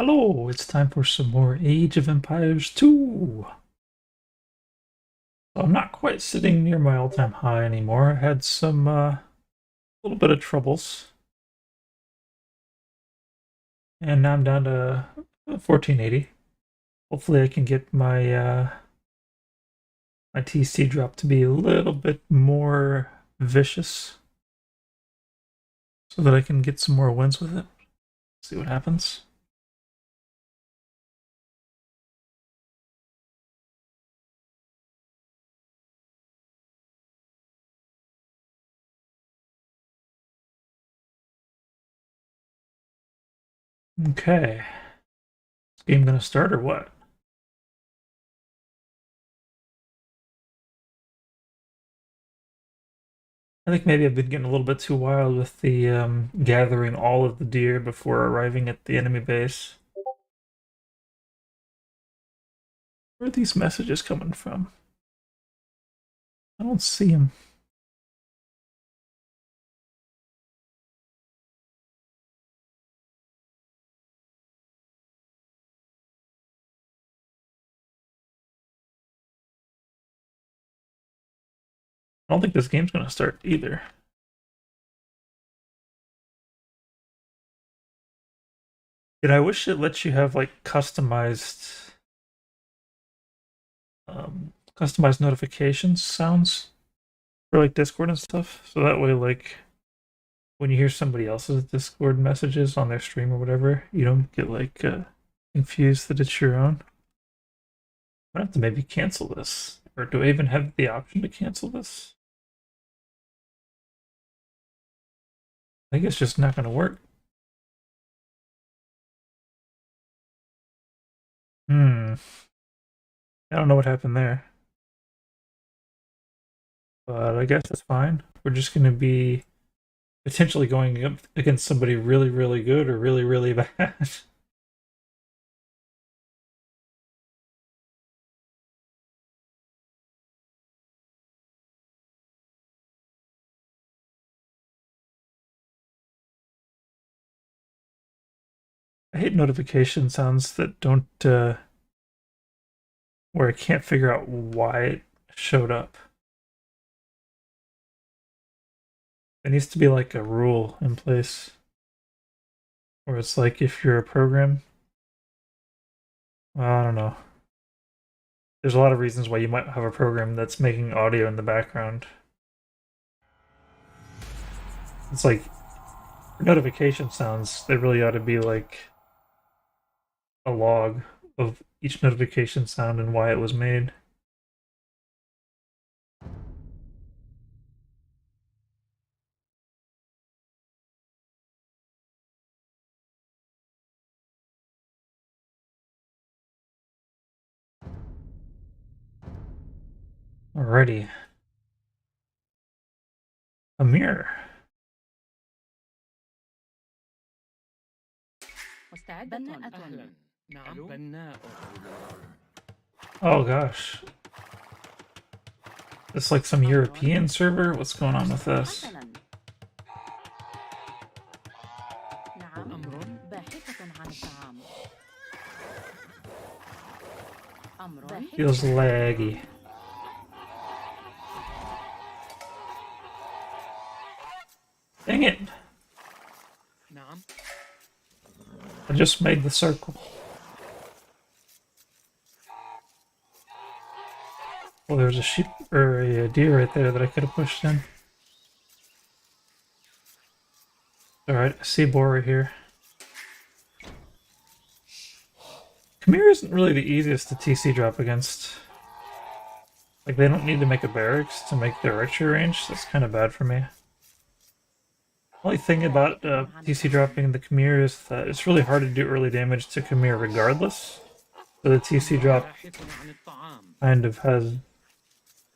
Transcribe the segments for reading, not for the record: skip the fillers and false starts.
Hello, it's time for some more Age of Empires 2. So I'm not quite sitting near my all-time high anymore. I had some little bit of troubles, and now I'm down to 1480. Hopefully, I can get my TC drop to be a little bit more vicious, so that I can get some more wins with it. See what happens. Okay, is game gonna start or what? I think maybe I've been getting a little bit too wild with the gathering all of the deer before arriving at the enemy base. Where are these messages coming from? I don't see them. I don't think this game's gonna start either. Dude, I wish it lets you have like customized notifications sounds for like Discord and stuff. So that way, like when you hear somebody else's Discord messages on their stream or whatever, you don't get like confused that it's your own. I have to maybe cancel this, or do I even have the option to cancel this? I think it's just not going to work. Hmm. I don't know what happened there. But I guess that's fine. We're just going to be potentially going up against somebody really, really good or really, really bad. I hate notification sounds that don't, where I can't figure out why it showed up. There needs to be like a rule in place where it's like if you're a program, well, I don't know. There's a lot of reasons why you might have a program that's making audio in the background. It's like notification sounds, they really ought to be like a log of each notification sound and why it was made. Alrighty. A mirror. Oh gosh. It's like some European server? What's going on with this? Feels laggy. Dang it! I just made the circle. Well, there's a sheep or a deer right there that I could have pushed in. Alright, I see boar right here. Khmer isn't really the easiest to TC drop against. Like, they don't need to make a barracks to make their archery range. That's kind of bad for me. Only thing about TC dropping the Khmer is that it's really hard to do early damage to Khmer regardless. So the TC drop kind of has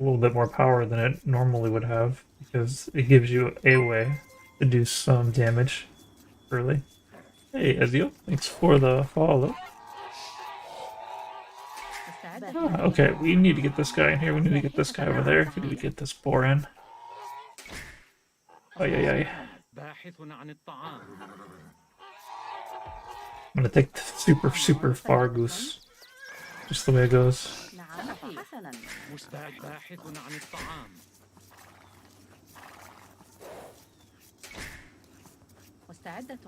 a little bit more power than it normally would have because it gives you a way to do some damage early. Hey, Ezio, thanks for the follow. Ah, okay, we need to get this guy in here. We need to get this guy over there. We need to get this boar in. Oh, yeah, yeah. I'm gonna take the super far goose. Just the way it goes. نعم حسنا مستعد باحث عن الطعام مستعدة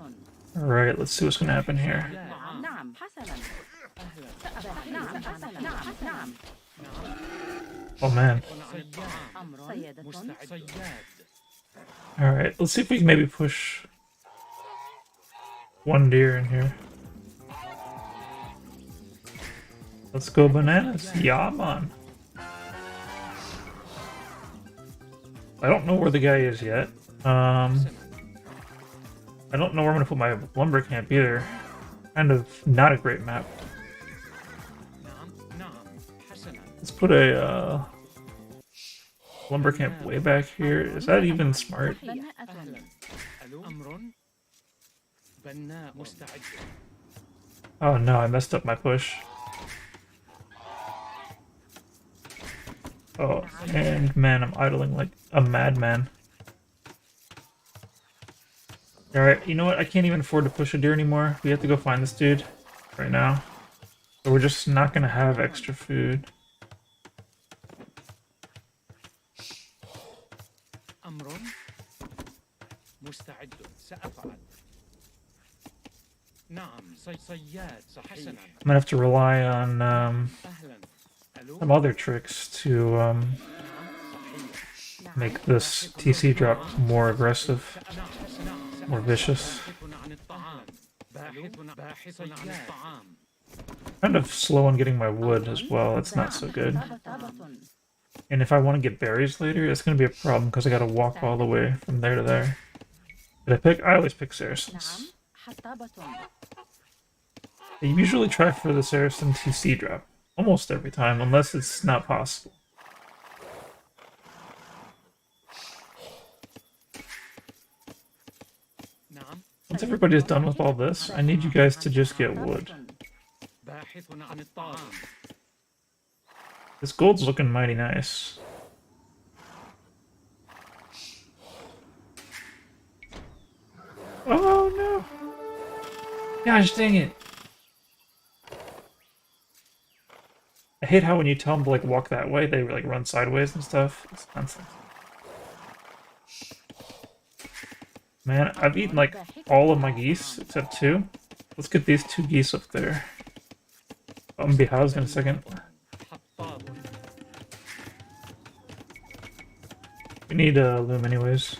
Alright, let's see what's gonna happen here. نعم حسنا نعم حسنا نعم نعم Oh man. أمر صياد Alright, let's see if we can maybe push one deer in here. Let's go bananas. Yeah, man. I don't know where the guy is yet. I don't know where I'm gonna put my lumber camp either. Kind of not a great map. Let's put a lumber camp way back here. Is that even smart? Oh no, I messed up my push. Oh, and man, I'm idling like a madman. Alright, you know what? I can't even afford to push a deer anymore. We have to go find this dude right now. So we're just not gonna have extra food. I'm gonna have to rely on some other tricks to make this TC drop more aggressive, more vicious. Kind of slow on getting my wood as well. It's not so good. And if I want to get berries later, it's going to be a problem because I got to walk all the way from there to there. Did I pick? I always pick Saracens. I usually try for the Saracen TC drop. Almost every time, unless it's not possible. Once everybody's done with all this, I need you guys to just get wood. This gold's looking mighty nice. Oh no! Gosh dang it! I hate how when you tell them to like walk that way, they like run sideways and stuff. It's nonsense. Man, I've eaten like all of my geese except 2. Let's get these 2 geese up there. I'm gonna be housed in a second. We need loom anyways.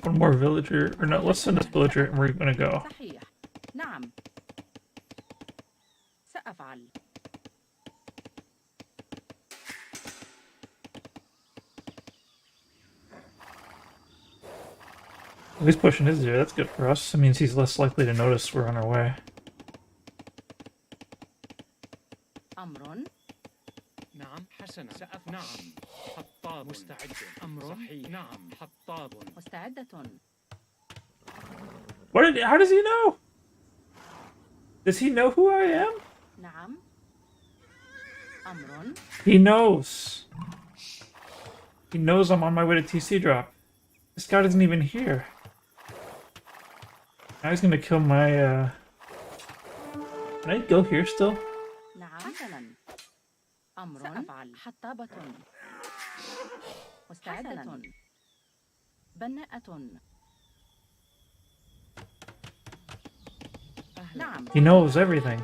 One more villager, or no, let's send this villager and we're gonna go. نعم سأفعل At least pushing his deer, that's good for us. That means he's less likely to notice we're on our way. أمر نعم حسنا نعم حطاب مستعد أمر صحيح نعم حطاب مستعدة How does he know? Does he know who I am? نعم أمر He knows. He knows I'm on my way to TC drop. This guy isn't even here. Now he's gonna kill my, Can I go here still? نعم حسنا أمر سأفعل حطابة مستعدة بناءة نعم He knows everything.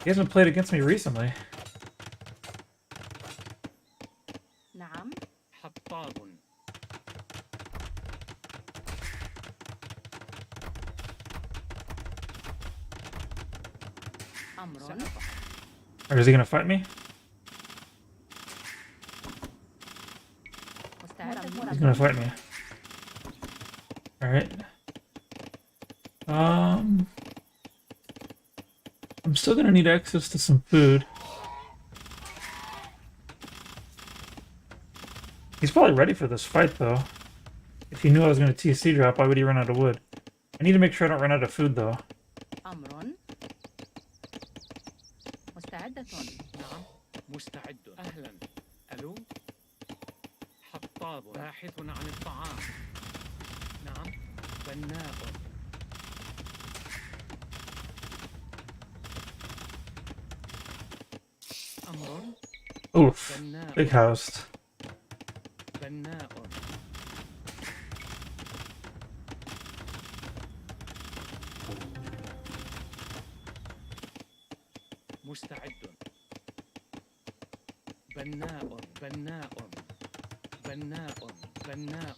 He hasn't played against me recently. نعم حطاب أمر Or is he gonna fight me? He's gonna fight me. Alright. I'm still gonna need access to some food. He's probably ready for this fight, though. If he knew I was gonna TC drop, why would he run out of wood? I need to make sure I don't run out of food, though. أمر مستعدة نعم مستعد أهلا ألو حطاب باحث عن الطعام. نعم. بناء. أمر. Oof. بناء. Big house. بناء. مستعد. بناء. بناء. بناء. بناء.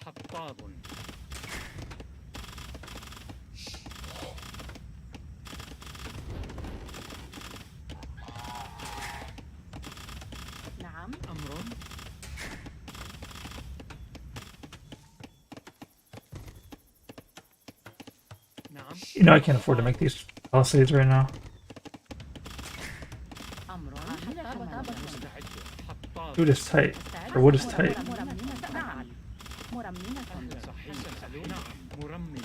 حطاب. نعم. أمر. نعم. You know I can't afford to make these palisades right now. أمر. حطابة. مستعد. حطاب. Food is tight. Or wood is tight. مرممة. نعم. مرممة. صحيح. نعم. مرمم.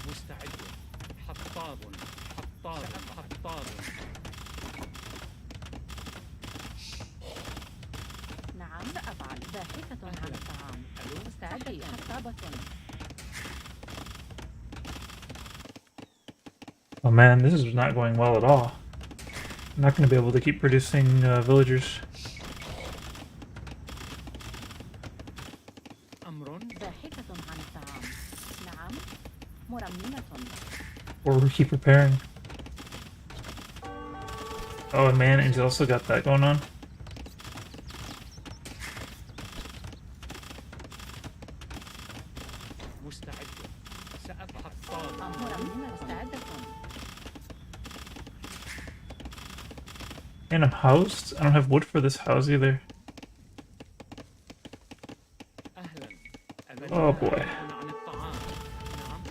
مستعد. حطاب. حطاب. حطاب. نعم سأفعل. باحثة عن الطعام. مستعدة. حطابة. Oh man, this is not going well at all. I'm not going to be able to keep producing villagers. أمر. باحثة عن الطعام. نعم. مرممة. Or we keep repairing. Oh man, and he's also got that going on. مستعد. سأفعل. حطاب. مرممة. مستعدة. And I'm housed. I don't have wood for this house either. أهلا. Oh boy. عن الطعام. نعم.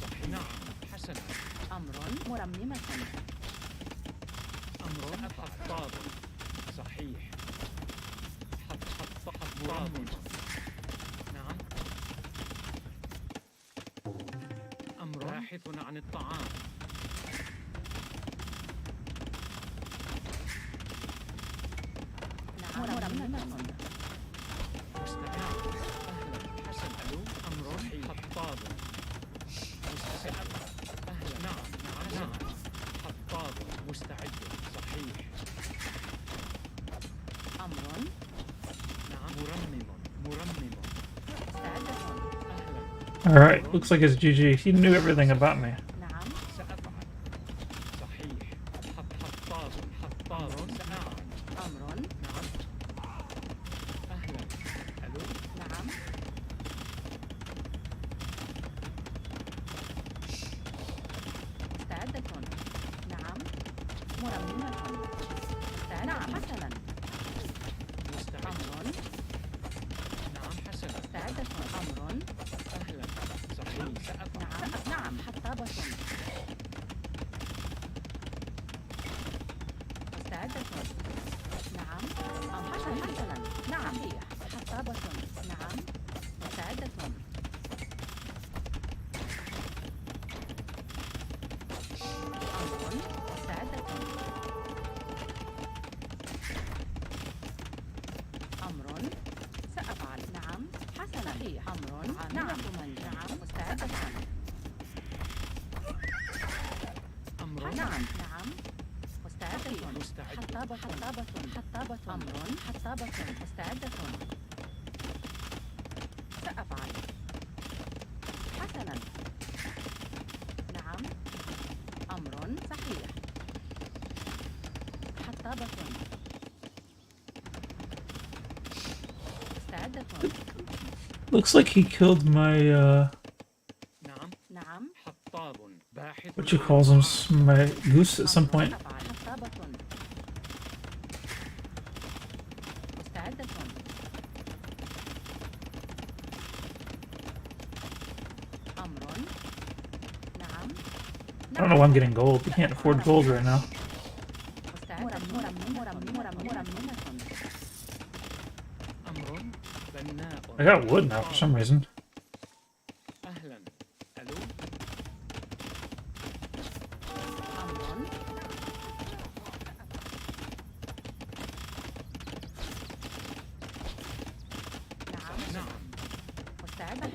صحيح. نعم. حسنا. أمر. مرممة. أمر. حطاب. صحيح. حطاب. نعم. أمر. باحث عن الطعام. نعم. مرممة. مستعد. أهلا. حسن. ألو. أمر. حطاب. مستعد. أهلا. نعم. نعم. حطاب. مستعد. صحيح. أمر. نعم. مرمم. مرمم. مستعدة. أهلا. Alright, looks like it's GG. He knew everything about me. نعم. سأفعل. صحيح. حطاب. حطاب. نعم. أمر. نعم. أهلا. ألو. نعم. مستعدة. نعم. مرممة. مستعدة. نعم. حسنا. مستعد. أمر. نعم. حسنا. مستعدة. أمر. أهلا. صحيح. سأفعل. نعم. نعم. حطابة. مستعدة. نعم. حسنا. نعم. حطابة. نعم. مستعدة. أمر. مستعدة. أمر. سأفعل. نعم. حسنا. أمر. نعم. نعم. مستعدة. أمر. نعم. نعم. مستعدة. مستعد. حطابة. حطابة. أمر. حطابة. مستعدة. سأفعل. حسنا. نعم. أمر. صحيح. حطابة. مستعدة. Looks like he killed my, نعم. نعم. حطاب. باحث. what you calls him, my goose at some point. أفعل. حطابة. مستعدة. أمر. نعم. I don't know why I'm getting gold. We can't afford gold right now. مستعدة. مرممة. أمر. بناء. I got wood now for some reason. أهلا. ألو.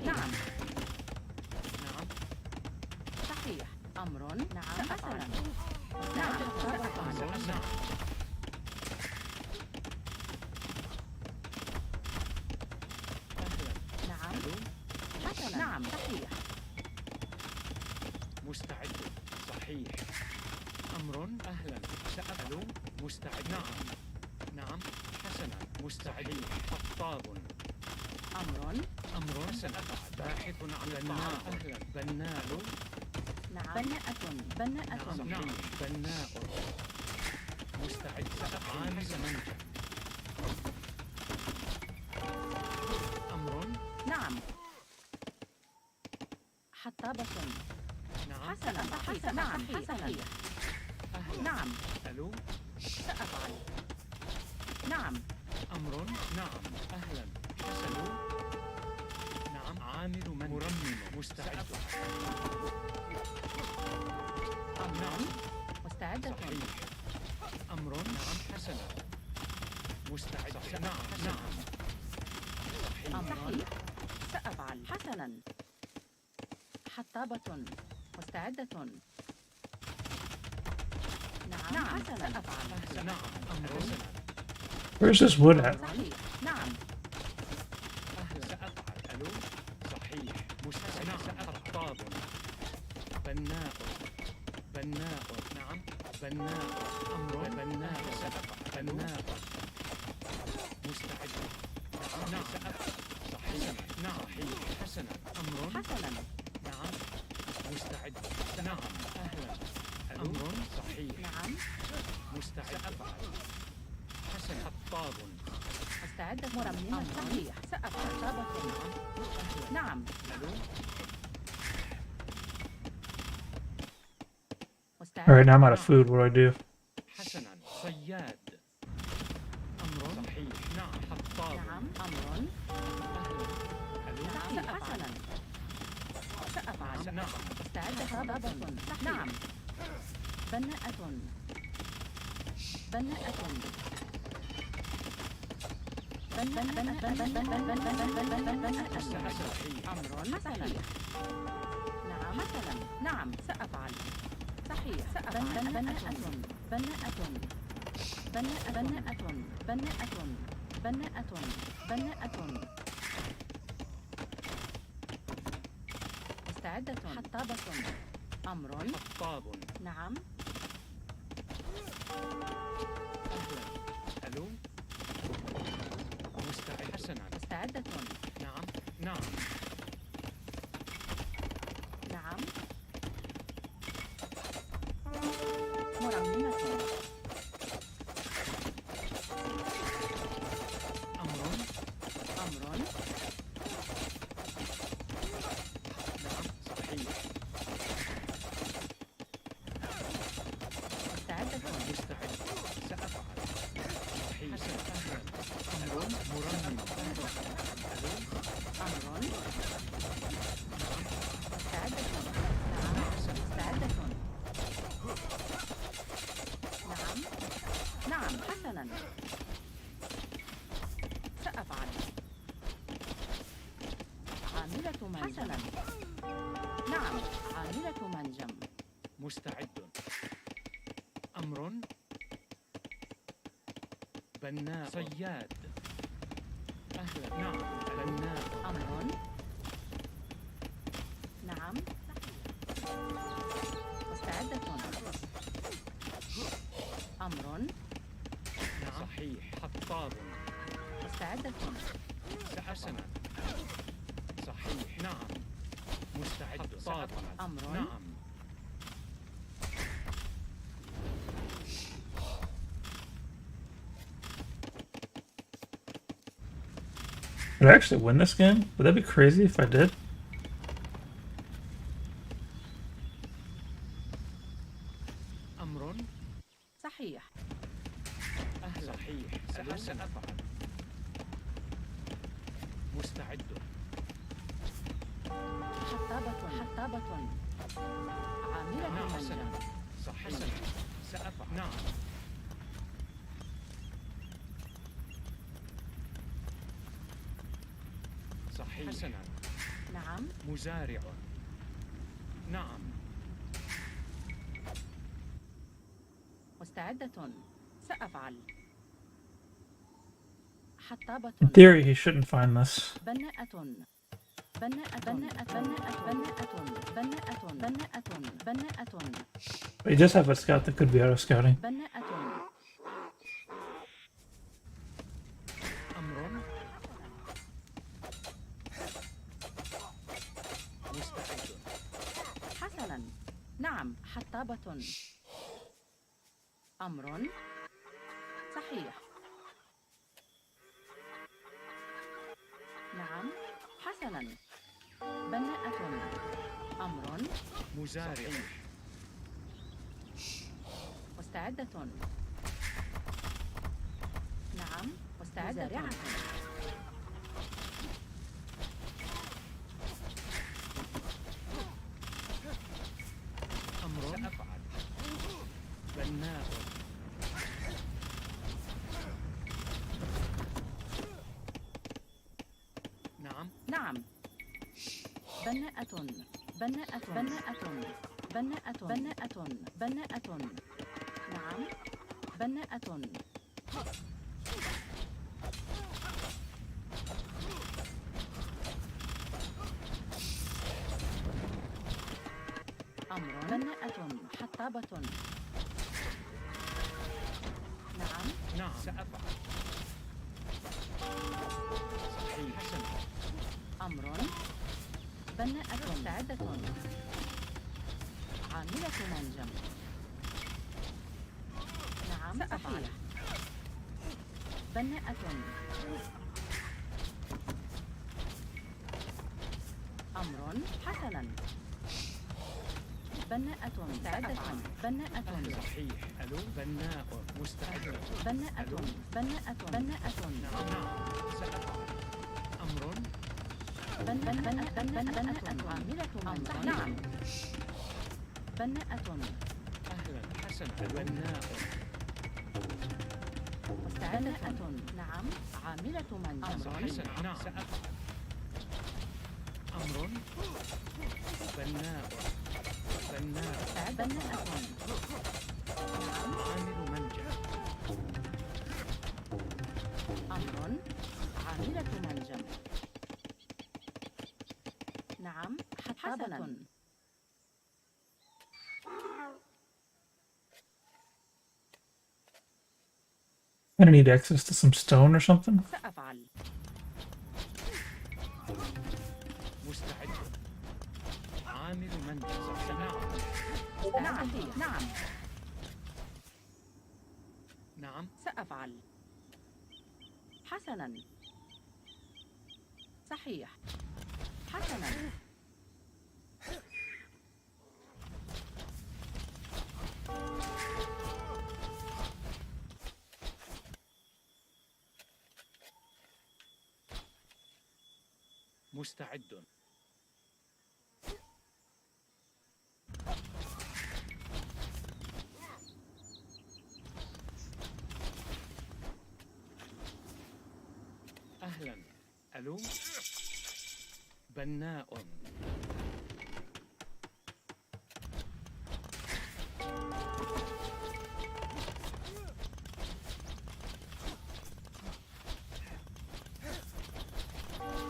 نعم نعم صحيح أمر نعم حسنا نعم سأفعل نعم أهلا نعم ألو حسنا نعم صحيح مستعد صحيح أمر أهلا سأفعل مستعد نعم نعم حسنا مستعد خطاب أمر سأفعل باحث عن بناء أهلا بناء نعم بناءة نعم بناء مستعد سأفعل منجح أمر نعم حطابة نعم حسنا صحيح نعم حسنا أهلا نعم ألو سأفعل نعم أمر نعم أهلا حسن نعم عامل من مرمم مستعد أمر مستعدة صحيح أمر نعم حسنا مستعد نعم نعم صحيح سأفعل حسنا حطابة مستعدة نعم حسنا أفعل نعم أمر حسنا Where's this wood at? صحيح نعم أهلا سأفعل ألو صحيح مستعد نعم خطاب بناء بناء نعم بناء أمر بناء سأفعل بناء مستعد نعم سأفعل صحيح نعم صحيح حسنا أمر حسنا نعم مستعد نعم أهلا أمر صحيح نعم مستعد سأفعل حسن خطاب مستعدة مرممة صحيح سأفعل حطابة نعم ألو Alright, now I'm مستعدة out of food. What do I do? حسنا صياد أمر صحيح نعم خطاب نعم أمر أهلا ألو نعم حسنا سأفعل نعم مستعدة حطابة نعم بناءة بناءة صحيح أمر حسنا نعم حسنا نعم سأفعل صحيح سأفعل بناءة بناءة بناءة بناءة بناءة بناءة مستعدة حطابة أمر خطاب نعم أهلا ألو مستعد حسنا مستعدة نعم نعم نعم مرممة أمر أمر نعم صحيح مستعدة مستعد سأفعل صحيح حسنا أهلا أمر مرمم ألو أمر نعم مستعدة نعم مستعدة نعم نعم حسنا سأفعل عاملة منجم حسنا نعم عاملة منجم مستعد أمر بناء صياد أهلا نعم بناء أمر نعم مستعدة أمر نعم صحيح خطاب مستعدة حسنا صحيح نعم مستعد خطاب أمر نعم Did I actually win this game? Would that be crazy if I did? أمر صحيح أهلا صحيح سأفعل مستعد حطابة عاملة نعم منجم حسنا صحيح سأفعل نعم صحيح حسنا نعم. مزارع. نعم. مستعدة. سأفعل. حطابة. In theory, he shouldn't find this. بناءة. بناءة. But he does have a scout that could be auto scouting. بناءة. أمر. مستعد. حسنا. نعم. حطابة. أمر. صحيح. نعم. حسنا. بناءة. أمر. مزارع. مستعدة. نعم. مستعدة. أمر. سأفعل. بناء. نعم. نعم. بناءة. بناءة. بناءة. بناءة. بناءة. بناءة. نعم. بناءة. أمر. بناءة. حطابة. نعم. نعم. سأفعل. صحيح. حسنا. أمر. بناءة. مستعدة. عاملة منجم. نعم. سأفعل. بناءة. أمر. حسنا. بناءة. مستعدة. بناءة. صحيح. ألو. بناء. مستعد. بناءة. بناءة. بناءة. نعم. سأفعل. أمر. بناءة. عاملة منجم. نعم. بناءة. أهلا. حسنا. بناء. مستعدة. نعم. عاملة منجم. حسنا. نعم. سأفعل. أمر. بناء. بناء. بناءة. نعم. عامل منجم. أمر. عاملة منجم. نعم. حسنا. I need access to some stone or something. سأفعل. مستعد. عامل منجم. نعم. نعم. نعم. سأفعل. حسنا. صحيح. حسنا. مستعد. أهلا. ألو. بناء.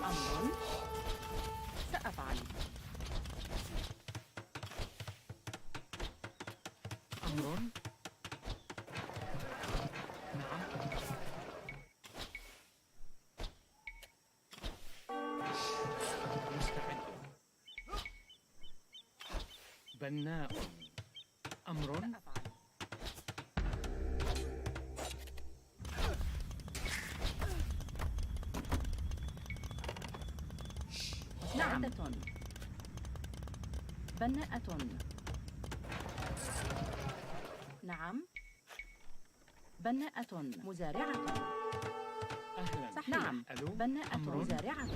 أمر. سأفعل. أمر. نعم. مستعد. بناء. أمر. سأفعل. مستعدة. بناءة. نعم. بناءة. مزارعة. أهلا. صح. نعم. ألو. بناءة. أمر. مزارعة.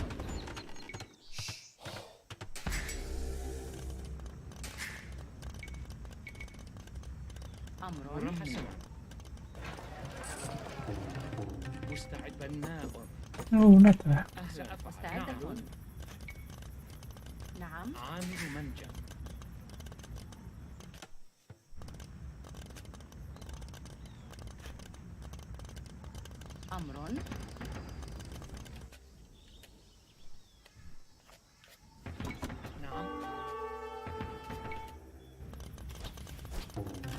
أمر. مرمم. مستعد. بناء. No, not that. أهلا. مستعدة. نعم عامل منجم. أمر نعم.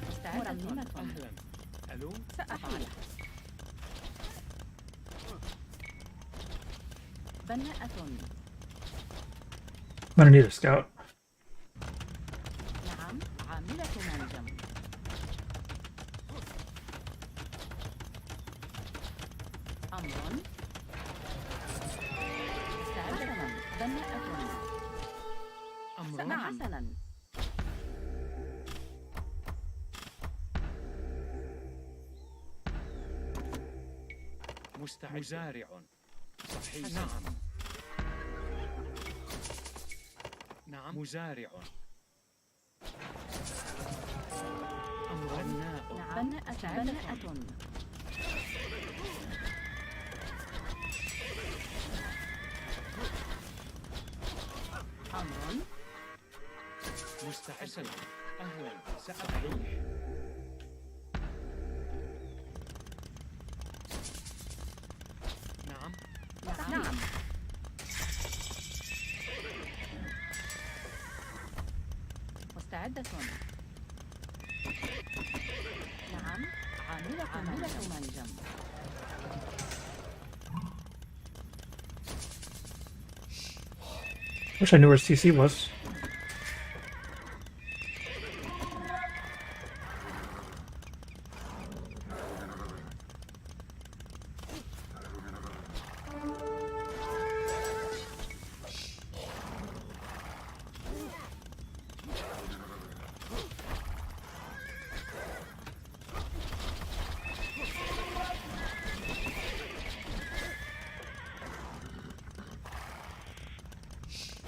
مستعدة أهلا. ألو. سأفعل بناءة I'm gonna need a scout. نعم عاملة منجم أمر مستعدة بناءة أمر. نعم حسنا مستعد. مزارع. صحيح. نعم. نعم. مزارع. أمر. بناء. نعم بناءة أمر مستعد. أهلا. سأفعل. نعم. نعم مستعدة نعم عاملة منجم Wish I knew where CC was.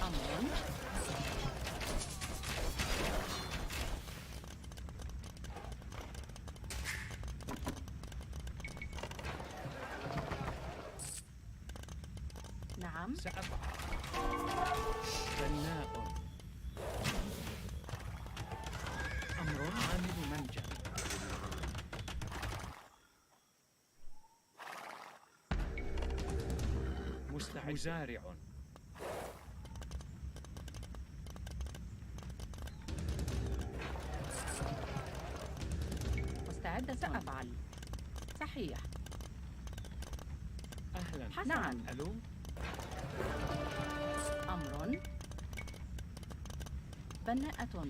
أمر نعم سأفعل. بناء. أمر. عامل منجم. مستعد. مزارع. مستعدة سأفعل صحيح أهلا. نعم ألو. أمر بناءة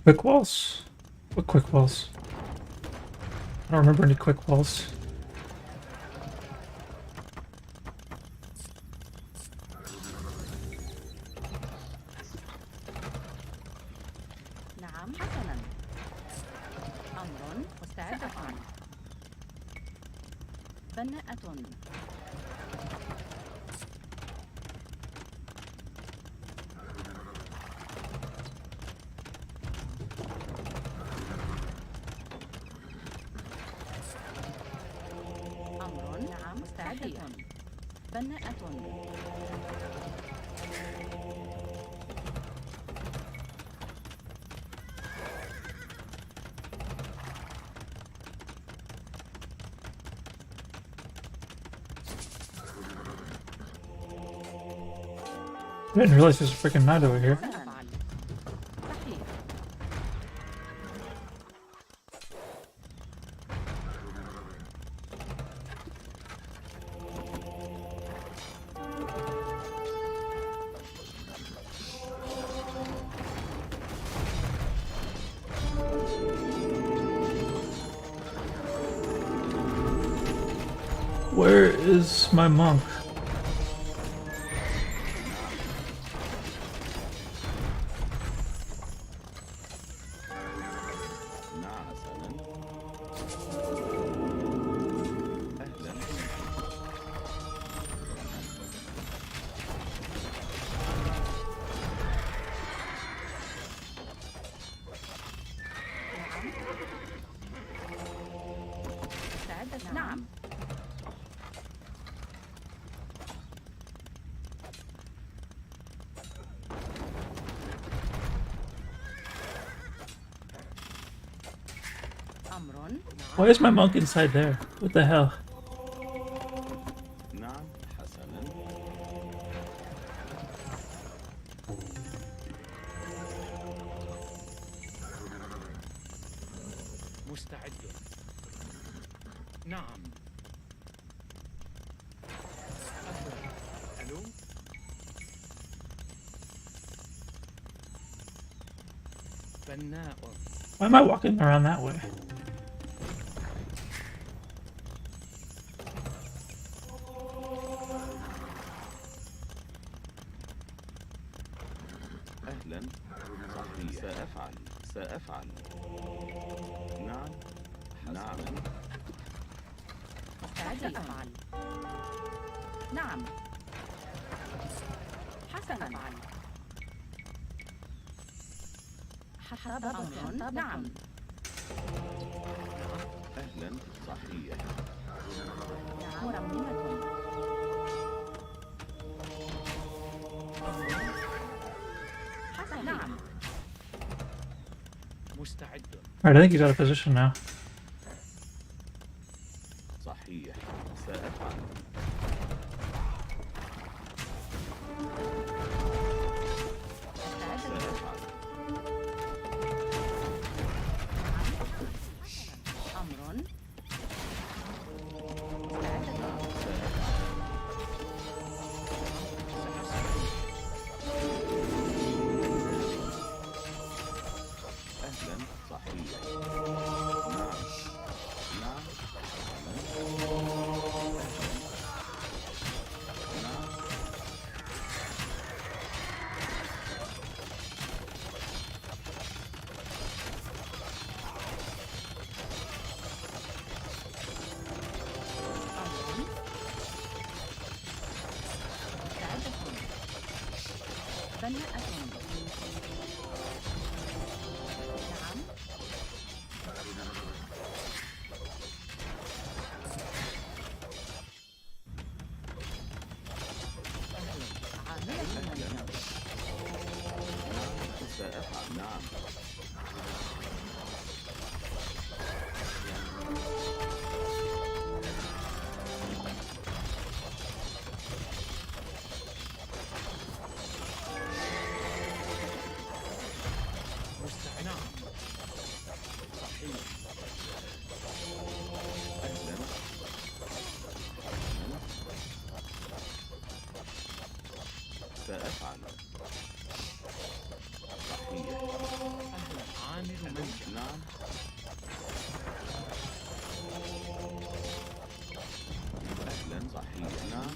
Quick walls? What quick walls? I don't remember any quick walls. نعم حسنا أمر مستعدة سأفعل بناءة أمر نعم مستعدة بناءة I didn't realize there's a freaking knight over here. سأفعل صحيح Where is my monk? نعم حسنا. أهلا. مستعدة. نعم. أمر. Why is my monk inside there? What the hell? نعم حسنا. مستعد. نعم. ألو. بناء. Why am I walking around that way? أهلا. صحيح. سأفعل. نعم. نعم. مستعدة أفعل. نعم. حسنا. أفعل. حسب أمر. نعم. أهلا. صحيح. مرممة. حسنا. نعم. مستعد. Alright, I think he's out of position now. صحيح. سأفعل. مستعدة. سأفعل. أمر. مستعدة. أهلا. صحيح. نعم. نعم. نعم. أمر. مستعدة. بناءة. نعم. عاملة. نعم. سأفعل. نعم. مستعد. نعم. صحيح. أهلا. سأفعل. صحيح. أهلا. عامل منزل. نعم. أهلا. صحيح. نعم.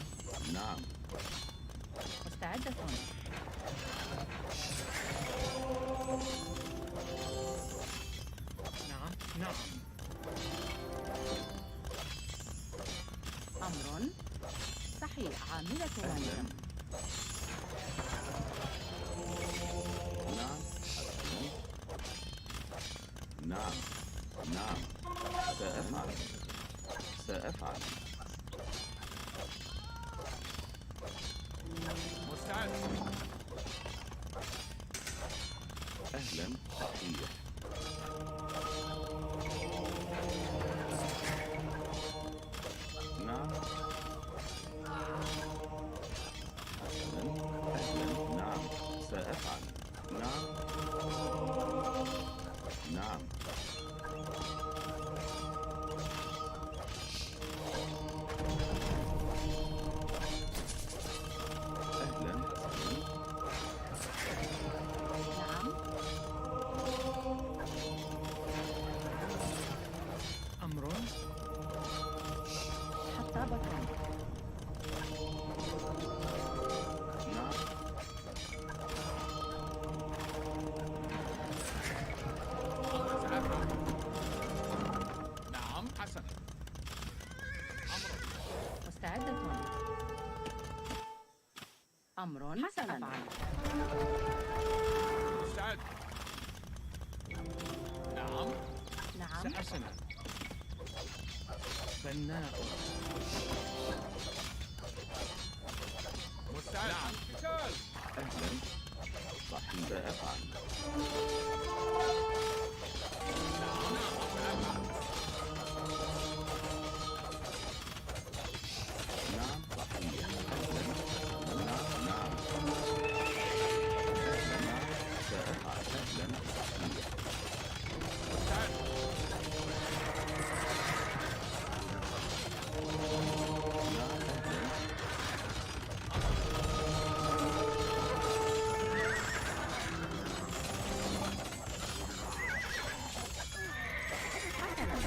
نعم. مستعدة. نعم. نعم. أمر. صحيح. عاملة. أهلا. نعم. حسنا. نعم. نعم. سأفعل. سأفعل. مستعد. أهلا. صحيح. نعم. حسنا. أهلا. نعم. سأفعل. نعم. نعم. أهلا. حسنا. نعم. بطل. نعم. سأفعل. نعم حسنا. مستعدة. أمر حسنا. مستعد. نعم. نعم. سأصنع. بناء. مستعد. نعم. قتال. أهلا. صحيح. سأفعل. نعم. سأفعل. نعم صحيح. نعم نعم. نعم سأفعل. أهلا صحيح. مستعد. نعم أهلا.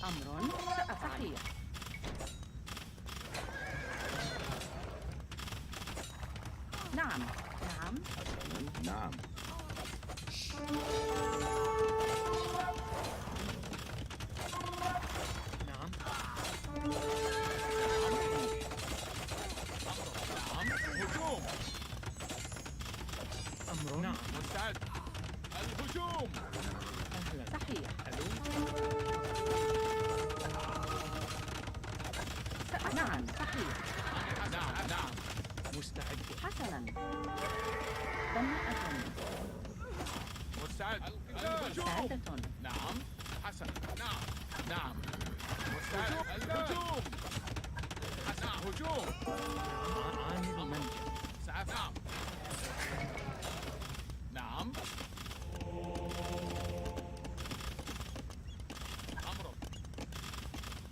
أمر سأفعل. نعم. نعم. نعم. نعم. نعم. هجوم. أمر. نعم. مستعد. الهجوم. أهلا. صحيح. ألو. نعم. صحيح. نعم. نعم. مستعد. حسنا. بناءة. مستعد. الهجوم. مستعدة. نعم. حسن. نعم. نعم. مستعد. الهجوم. حسن. هجوم. عامل منجم. سأفعل. نعم. أمرك.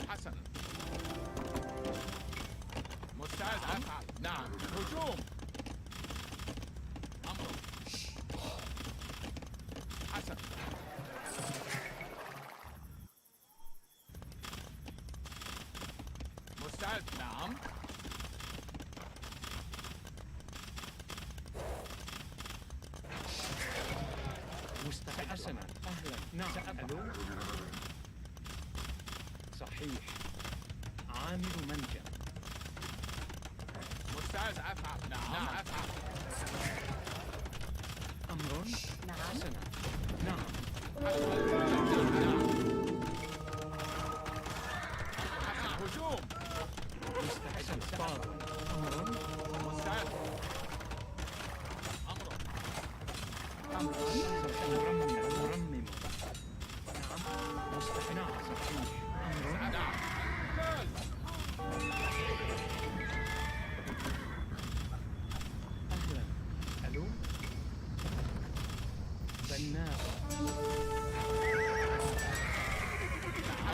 حسن. مستعد. أفعل. نعم. هجوم. أمرك. حسن. مستعد. نعم. مستعد. حسنا. أهلا. نعم. سأفعل. صحيح. عامل منجم. مستعد. أفعل. نعم. أفعل. أمر. نعم. حسنا. نعم. هجوم. مستعد. فاضل. أمر. مستعد. أمر. أمر مرمم. نعم. مستعد. نعم. صحيح. أمر. نعم. أهلا. ألو. بناء.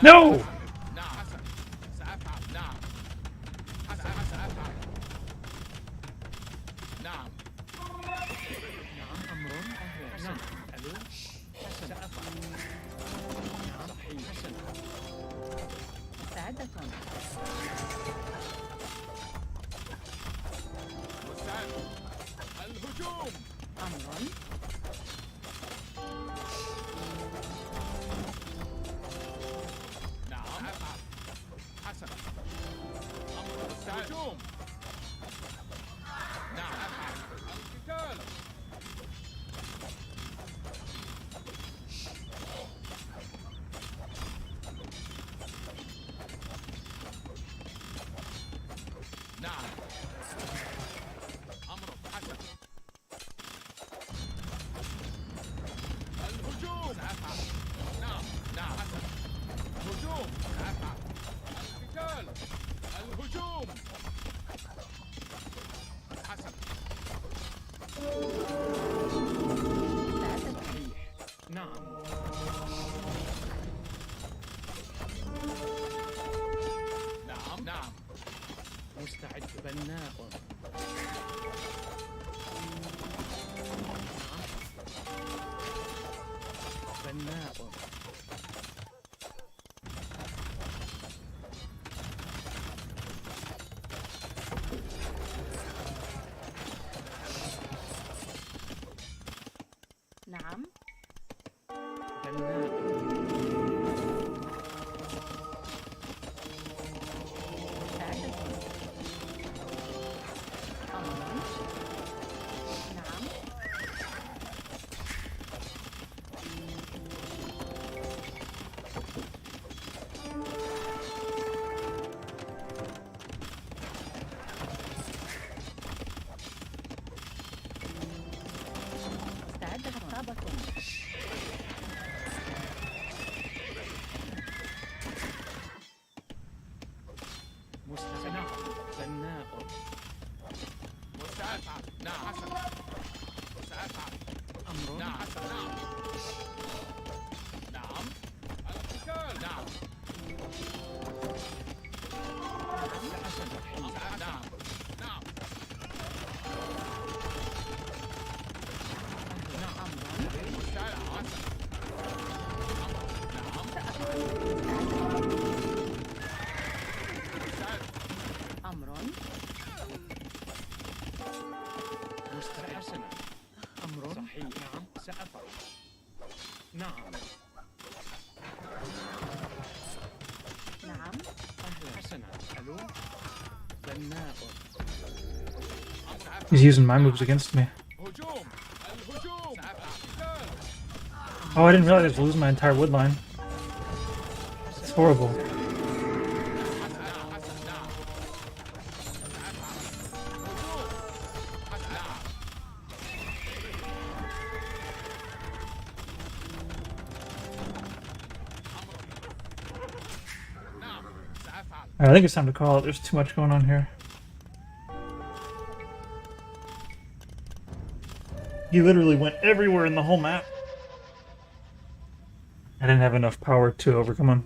No! نعم. حسن. سأفعل. نعم. حسن. سأفعل. نعم. نعم. أمر. أهلا. نعم. ألو. حسن. سأفعل. نعم. صحيح. حسن. مستعدة. مستعد. الهجوم. أمر نعم. أفعل. حسن. أمر. مستعد. هجوم. نعم. أفعل. القتال. نعم. أمر. حسن. أمر مستحسنا. أمر صحيح. نعم سأفعل. نعم. نعم أهلا. حسنا. ألو. بناء. He's using my moves against me. هجوم. الهجوم. Oh, I didn't realize I was losing my entire wood line. It's horrible. Alright, I think it's time to call it. There's too much going on here. He literally went everywhere in the whole map. I didn't have enough power to overcome him.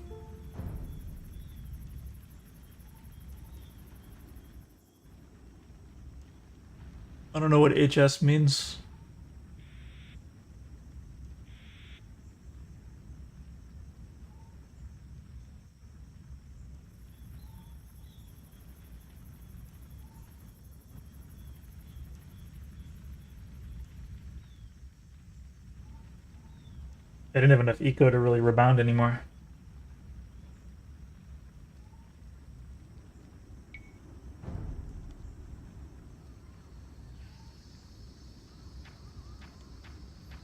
I don't know what HS means. I didn't have enough eco to really rebound anymore.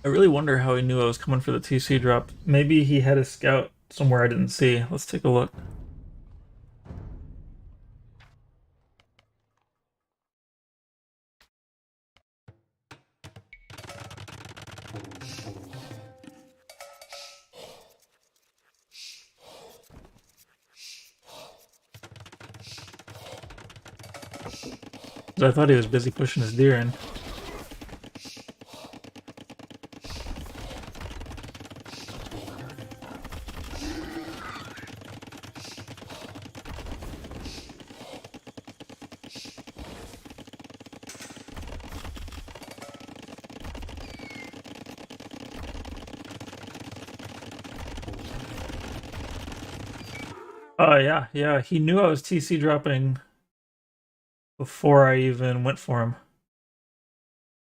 I really wonder how he knew I was coming for the TC drop. Maybe he had a scout somewhere I didn't see. Let's take a look. I thought he was busy pushing his deer in. Oh yeah, he knew I was TC dropping before I even went for him.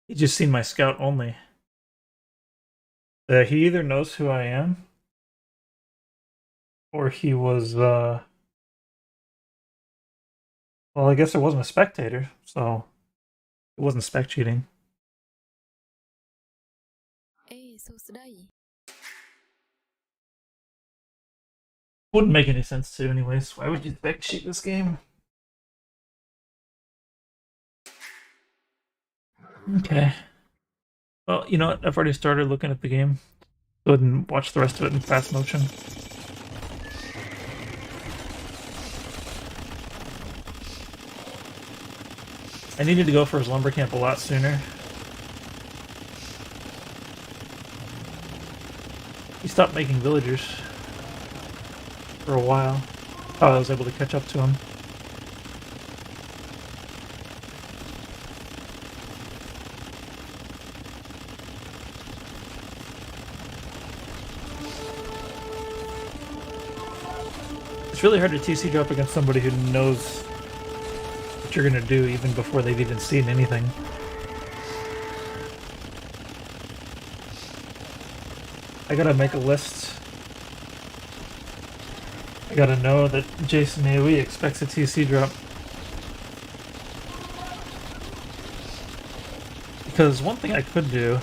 He just seen my scout only. He either knows who I am, or he was, well, I guess I wasn't a spectator, so it wasn't spec cheating. Wouldn't make any sense to, anyways. Why would you spec cheat this game? Okay. Well, you know what? I've already started looking at the game. Go ahead and watch the rest of it in fast motion. I needed to go for his lumber camp a lot sooner. He stopped making villagers for a while. Oh, I was able to catch up to him. It's really hard to TC drop against somebody who knows what you're gonna do even before they've even seen anything. I gotta make a list. I gotta know that Jason AOE expects a TC drop. Because one thing I could do,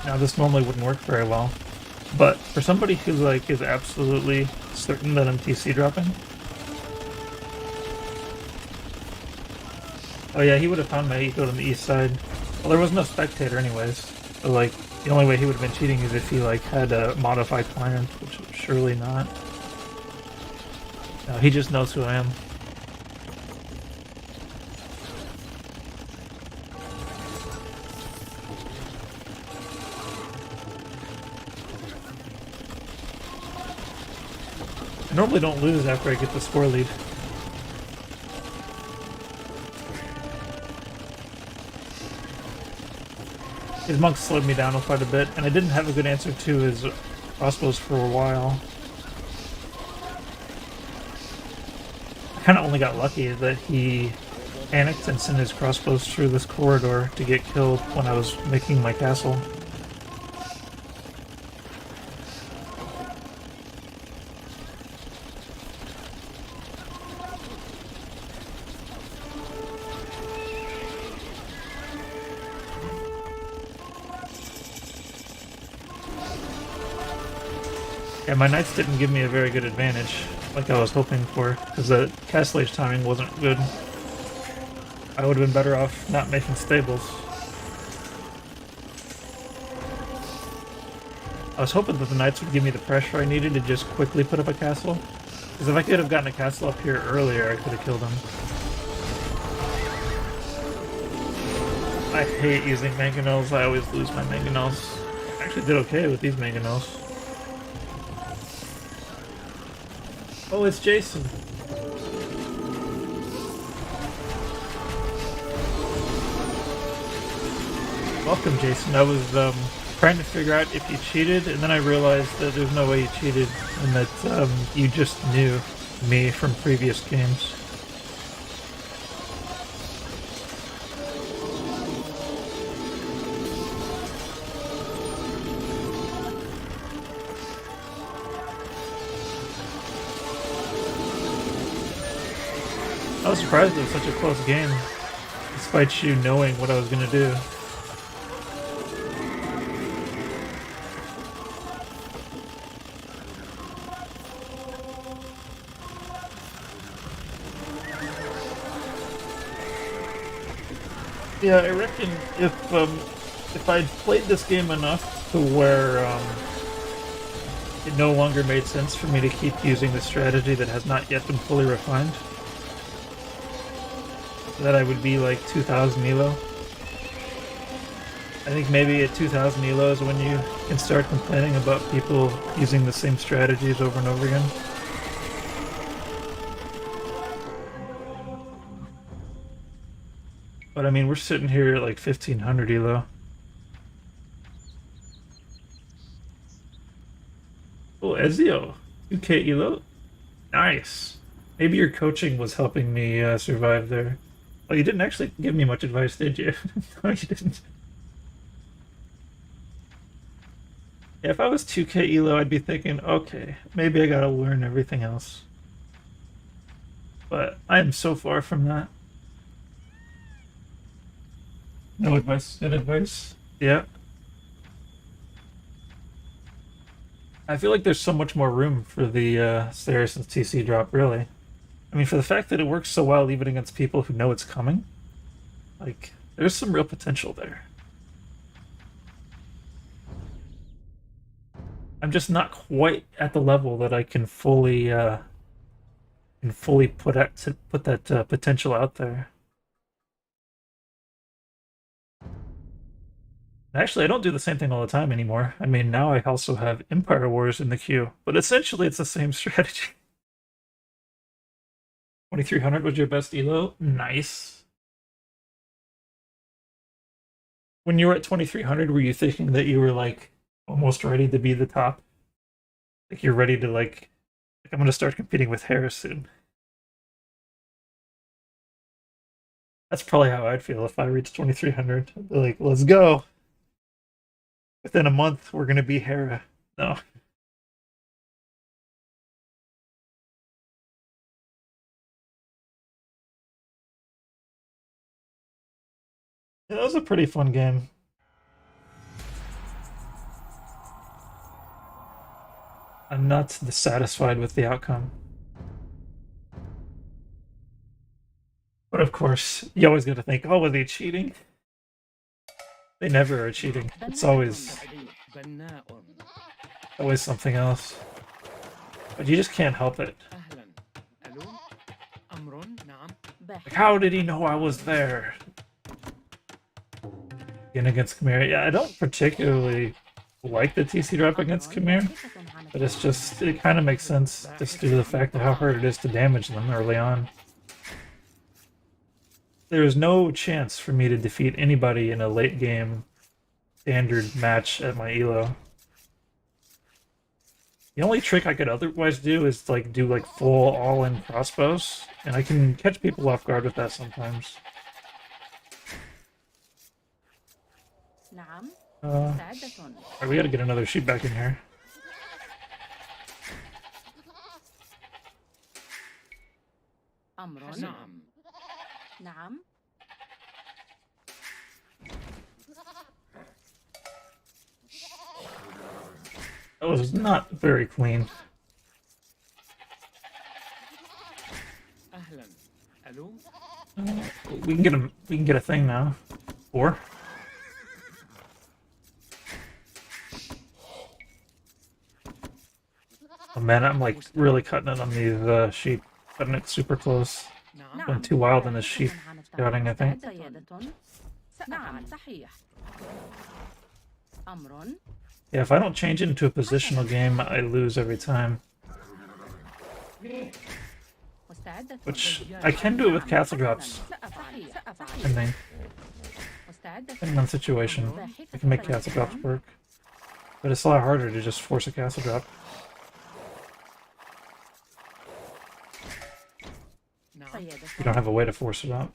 now this normally wouldn't work very well, but for somebody who like is absolutely certain that I'm TC dropping. Oh yeah, he would have found my eco on the east side. Well, there was no spectator anyways. So like, the only way he would have been cheating is if he like had a modified client, which surely not. No, he just knows who I am. I normally don't lose after I get the score lead. His monks slowed me down quite a bit, and I didn't have a good answer to his crossbows for a while. I kind of only got lucky that he panicked and sent his crossbows through this corridor to get killed when I was making my castle. Yeah, my knights didn't give me a very good advantage, like I was hoping for, because the castle age timing wasn't good. I would have been better off not making stables. I was hoping that the knights would give me the pressure I needed to just quickly put up a castle, because if I could have gotten a castle up here earlier, I could have killed him. I hate using mangonels. I always lose my mangonels. I actually did okay with these mangonels. Oh, it's Jason. Welcome, Jason. I was trying to figure out if you cheated, and then I realized that there's no way you cheated, and that you just knew me from previous games. I was surprised it was such a close game, despite you knowing what I was going to do. Yeah, I reckon if I'd played this game enough to where it no longer made sense for me to keep using the strategy that has not yet been fully refined, that I would be like 2000 elo. I think maybe at 2000 elo is when you can start complaining about people using the same strategies over and over again. But I mean, we're sitting here at like 1500 elo. Oh, Ezio, 2k elo? Nice. Maybe your coaching was helping me survive there. Oh, you didn't actually give me much advice, did you? No, you didn't. Yeah, if I was 2k elo, I'd be thinking, okay, maybe I gotta learn everything else. But I am so far from that. No advice, good advice. Yeah. I feel like there's so much more room for the Saracens TC drop, really. I mean, for the fact that it works so well even against people who know it's coming, like, there's some real potential there. I'm just not quite at the level that I can fully put that potential out there. Actually, I don't do the same thing all the time anymore. I mean, now I also have Empire Wars in the queue, but essentially it's the same strategy. 2300 was your best elo? Nice. When you were at 2300, were you thinking that you were like almost ready to be the top? Like you're ready to like I'm gonna start competing with Harris soon. That's probably how I'd feel if I reached 2300. I'd be like, let's go. Within a month, we're gonna be Hera. No. Yeah, that was a pretty fun game. I'm not dissatisfied with the outcome. But of course, you always got to think, oh, was he cheating? They never are cheating. It's always something else. But you just can't help it. Like, how did he know I was there? Again against Chimera. Yeah, I don't particularly like the TC drop against Khmer, but it's just, it kind of makes sense just due to the fact of how hard it is to damage them early on. There is no chance for me to defeat anybody in a late game standard match at my elo. The only trick I could otherwise do is like do like full all-in crossbows, and I can catch people off guard with that sometimes. نعم. Alright, مستعدة. we gotta get another sheep back in here. أمر. نعم. نعم. That was not very clean. أهلا. ألو. We can get a thing now. 4. Oh man, I'm like really cutting it on these sheep, cutting it super close. نعم. Went too wild in this sheep scouting, I think. سيادة. نعم صحيح. أمر. Yeah, if I don't change it into a positional game, I lose every time. مستعدة. Which I can do it with castle drops, سأفعل. I سأفعل. think. مستعدة. Depending on the situation, I can make castle drops work. But it's a lot harder to just force a castle drop. نعم. سيادة. You don't have a way to force it out.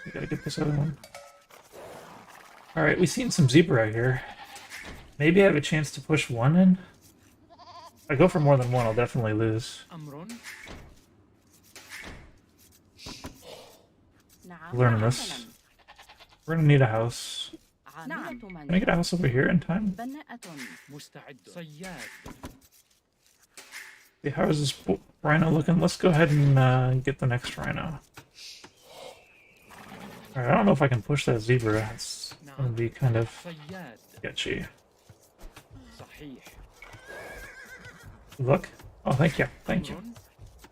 We gotta get this other one. Alright, we've seen some zebra out here. Maybe I have a chance to push one in? If I go for more than one, I'll definitely lose. أمر. نعم. Learning this. We're gonna need a house. نعم. Can I get a house over here in time? بناءة. مستعد. صياد. Okay, how is this rhino looking? Let's go ahead and get the next rhino. Alright, I don't know if I can push that zebra. It's gonna be kind of صياد. sketchy. صحيح. Look. Oh, thank you. Thank you. أمر.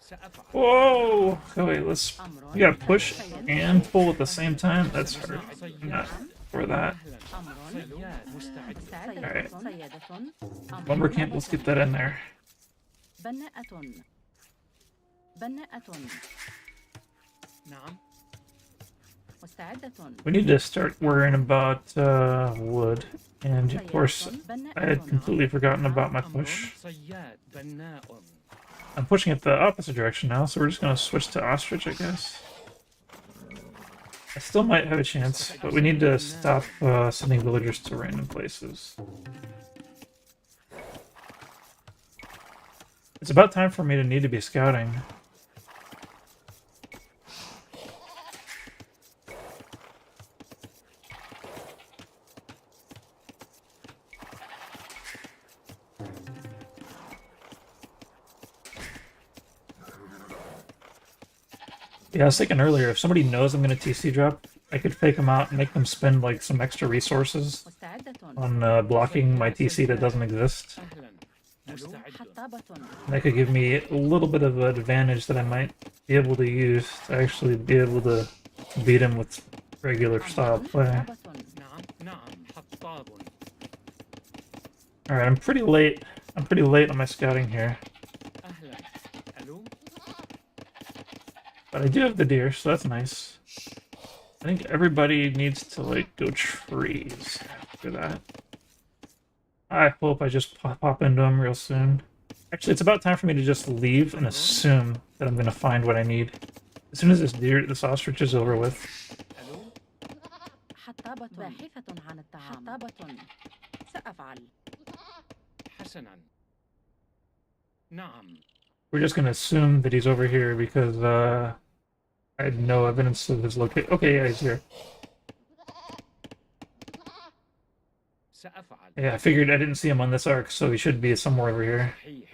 سأفعل. Whoa! Okay, wait, let's... أمر. We gotta push and pull at the same time? That's hard. I'm not for that. أهلا. أمر. صياد. مستعد. Alright. سيادة. أمر. Lumber camp, let's get that in there. بناءة. بناءة. نعم. مستعدة. We need to start worrying about wood. And of course, I had completely forgotten about my push. صياد. بناء. I'm pushing it the opposite direction now, so we're just gonna switch to ostrich, I guess. I still might have a chance, but we need to stop sending villagers to random places. It's about time for me to need to be scouting. Yeah, I was thinking earlier, if somebody knows I'm going to TC drop, I could fake them out and make them spend like some extra resources مستعدة. on blocking my TC that doesn't exist. أهلا. مستعد. حطابة. And that could give me a little bit of an advantage that I might be able to use to actually be able to beat him with regular style play. حطابة. نعم. نعم. حطاب. Alright, I'm pretty late. I'm pretty late on my scouting here. أهلا. ألو. But I do have the deer, so that's nice. I think everybody needs to like go trees after that. I hope I just pop into them real soon. Actually, it's about time for me to just leave and assume that I'm going to find what I need. As soon as this ostrich is over with. ألو. حطابة. باحثة عن الطعام. حطابة. سأفعل. حسنا. نعم. We're just going to assume that he's over here because I had no evidence of his location. Okay, yeah, he's here. سأفعل. Yeah, I figured I didn't see him on this arc, so he should be somewhere over here. صحيح.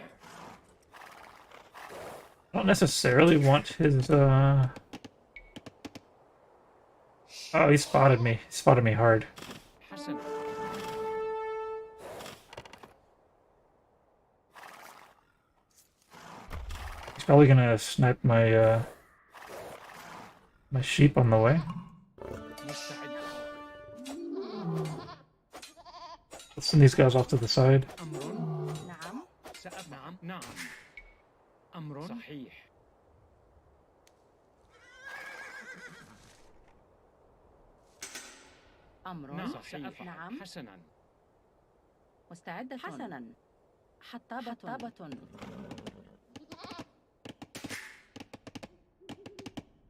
I don't necessarily want his, Oh, he spotted me. He spotted me hard. حسنا. He's probably gonna snipe my, my sheep on the way. مستعد. Let's send these guys off to the side. أمر نعم. نعم نعم. أمر صحيح. أمر نعم صحيح. سأفعل. نعم. حسنا. مستعدة. حسنا. حطابة.